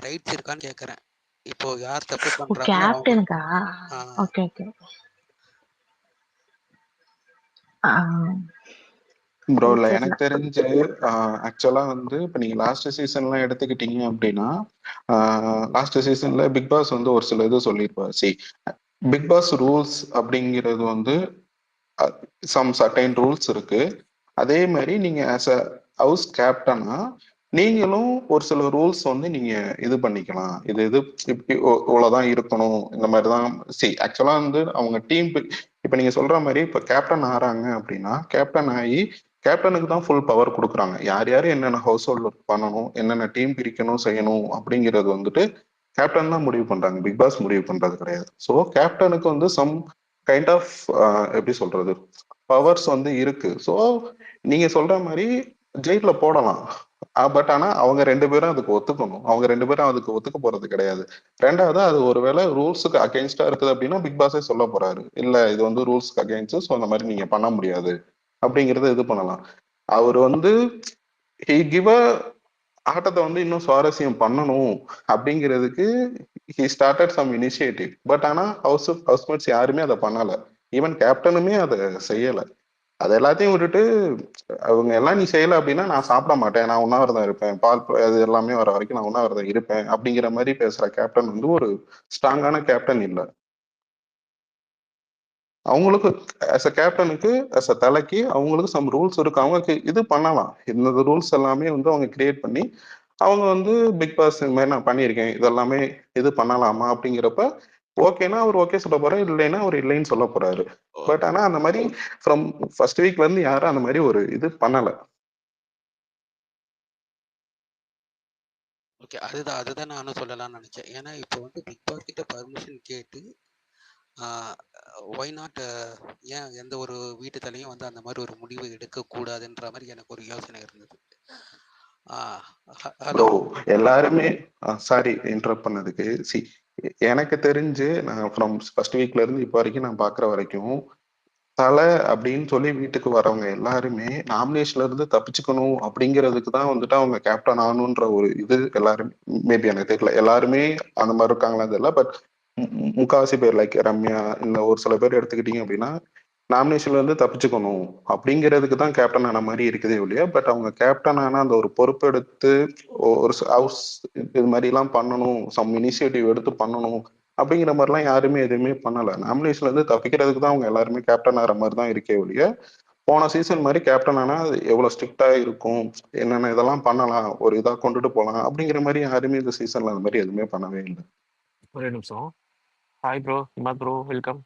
ரைட்ஸ் இருக்கான்னு கேக்குறேன். இப்போ யார் தப்பு பண்றாங்களோ அவங்க கேப்டனுக்கா? Okay okay. ப்ரோ இல்ல எனக்கு தெரிஞ்சு ஆக்சுவலா வந்து இப்ப நீங்க லாஸ்ட் சீசன்லாம் எடுத்துக்கிட்டீங்க அப்படின்னா லாஸ்ட் சீசன்ல பிக் பாஸ் வந்து ஒரு சில இது சொல்லியிருப்பாரு. பிக் பாஸ் ரூல்ஸ் அப்படிங்கிறது வந்து சம் சர்டைன் ரூல்ஸ் இருக்கு. அதே மாதிரி நீங்க ஆஸ் அ ஹவுஸ் கேப்டனா நீங்களும் ஒரு சில ரூல்ஸ் வந்து நீங்க இது பண்ணிக்கலாம். இது இப்படி இவ்வளவுதான் இருக்கணும், இந்த மாதிரிதான். ஆக்சுவலா வந்து அவங்க டீம் இப்ப நீங்க சொல்ற மாதிரி இப்ப கேப்டன் ஆறாங்க அப்படின்னா கேப்டன் ஆகி கேப்டனுக்கு தான் ஃபுல் பவர் கொடுக்குறாங்க. யார் யார் என்னென்ன ஹவுஸ் ஹோல்ட் ஒர்க் பண்ணணும், என்னென்ன டீம் பிரிக்கணும் செய்யணும் அப்படிங்கிறது வந்துட்டு கேப்டன் தான் முடிவு பண்றாங்க. பிக் பாஸ் முடிவு பண்றது கிடையாது. ஸோ கேப்டனுக்கு வந்து சம் கைண்ட் ஆஃப் எப்படி சொல்றது பவர்ஸ் வந்து இருக்கு. ஸோ நீங்க சொல்ற மாதிரி ஜெயில போடலாம். பட் ஆனா அவங்க 2 பேரும் அதுக்கு ஒத்துக்கணும். அவங்க 2 பேரும் அதுக்கு ஒத்துக்க போறது கிடையாது. ரெண்டாவது அது ஒருவேளை ரூல்ஸுக்கு அகெயின்ஸ்டா இருக்குது அப்படின்னா பிக் பாஸே சொல்ல போறாரு, இல்ல இது வந்து ரூல்ஸ்க்கு அகெயின்ஸ்ட், ஸோ அந்த மாதிரி நீங்க பண்ண முடியாது அப்படிங்கறத இது பண்ணலாம். அவர் வந்து ஆட்டத்தை வந்து இன்னும் சுவாரஸ்யம் பண்ணணும் அப்படிங்கிறதுக்கு he started some initiative. But ஆனா ஹவுஸ்மேட்ஸ் யாருமே அதை பண்ணல. ஈவன் கேப்டனுமே அதை செய்யல. அது எல்லாத்தையும் விட்டுட்டு அவங்க எல்லாம் நீ செய்யல அப்படின்னா நான் சாப்பிட மாட்டேன், நான் உண்ணாவிரதம் இருப்பேன், பால் அது எல்லாமே வர வரைக்கும் நான் உண்ணாவிரதம் இருப்பேன் அப்படிங்கிற மாதிரி பேசுற கேப்டன் வந்து ஒரு ஸ்ட்ராங்கான கேப்டன் இல்லை. அவங்களுக்கு ஆஸ் அ கேப்டனுக்கு ஆஸ் அ தலைக்கு அவங்களுக்கு சம் ரூல்ஸ் இருக்கு. அவங்க இது பண்ணலாம். இந்த ரூல்ஸ் எல்லாமே வந்து அவங்க கிரியேட் பண்ணி அவங்க வந்து பிக் பாஸ் இந்த மாதிரி நான் பண்ணியிருக்கேன், இதெல்லாமே இது பண்ணலாமா அப்படிங்கிறப்ப ஓகேனா அவர் ஓகே சொல்ல போறாரு, இல்லைன்னா அவர் இல்லைன்னு சொல்ல போறாரு. பட் ஆனா அந்த மாதிரி ஃப்ரம் ஃபர்ஸ்ட் வீக்ல இருந்து யாரும் அந்த மாதிரி ஒரு இது பண்ணல. ஓகே, அதுதான் நானும் சொல்லலாம்னு நினைச்சேன். ஏன்னா இப்போ வந்து பிக் பாஸ் கிட்ட பர்மிஷன் கேட்டு ஒய் நாட் ஏன் எந்த ஒரு வீட்டு தலையும் வந்து அந்த மாதிரி ஒரு முடிவு எடுக்க கூடாதுன்ற மாதிரி எனக்கு ஒரு யோசனை இருந்தது. ஹலோ எல்லாருமே சாரி இன்டரப்ட் பண்ணதுக்கு. எனக்கு தெரிஞ்சு நான் ஃப்ரம் ஃபர்ஸ்ட் வீக்ல இருந்து இப்போ வரைக்கும் நான் பாக்குற வரைக்கும் தலை அப்படின்னு சொல்லி வீட்டுக்கு வரவங்க எல்லாருமே நாமினேஷன்ல இருந்து தப்பிச்சுக்கணும் அப்படிங்கிறதுக்கு தான் வந்துட்டு அவங்க கேப்டன் ஆகணுன்ற ஒரு இது எல்லாருமே, மேபி எனக்கு தெரியல எல்லாருமே அந்த மாதிரி இருக்காங்களா தெரியல. பட் முக்காவாசி பேர் லைக் ரம்யா இந்த ஒரு சில பேர் எடுத்துக்கிட்டீங்க அப்படின்னா நாமினேஷன்ல இருந்து தப்பிச்சுக்கணும் அப்படிங்கிறதுக்கு தான் கேப்டன் ஆன மாதிரி இருக்குதே ஒழிய, பட் அவங்க கேப்டன் ஆன அந்த ஒரு பொறுப்பெடுத்து ஒரு ஹவுஸ் இது மாதிரி எல்லாம் பண்ணணும், சம் இனிஷியேட்டிவ் எடுத்து பண்ணணும் அப்படிங்கிற மாதிரிலாம் யாருமே எதுவுமே பண்ணல. நாமினேஷன்ல இருந்து தப்பிக்கிறதுக்கு தான் அவங்க எல்லாருமே கேப்டன் ஆகிற மாதிரி தான் இருக்கே ஒழிய, போன சீசன் மாதிரி கேப்டன் ஆனா எவ்வளவு ஸ்ட்ரிக்டா இருக்கும், என்னென்ன இதெல்லாம் பண்ணலாம், ஒரு இதா கொண்டுட்டு போகலாம் அப்படிங்கிற மாதிரி யாருமே இந்த சீசன்ல அந்த மாதிரி எதுவுமே பண்ணவே இல்லை. ஒரே நிமிஷம். Hi bro, Imad bro, welcome.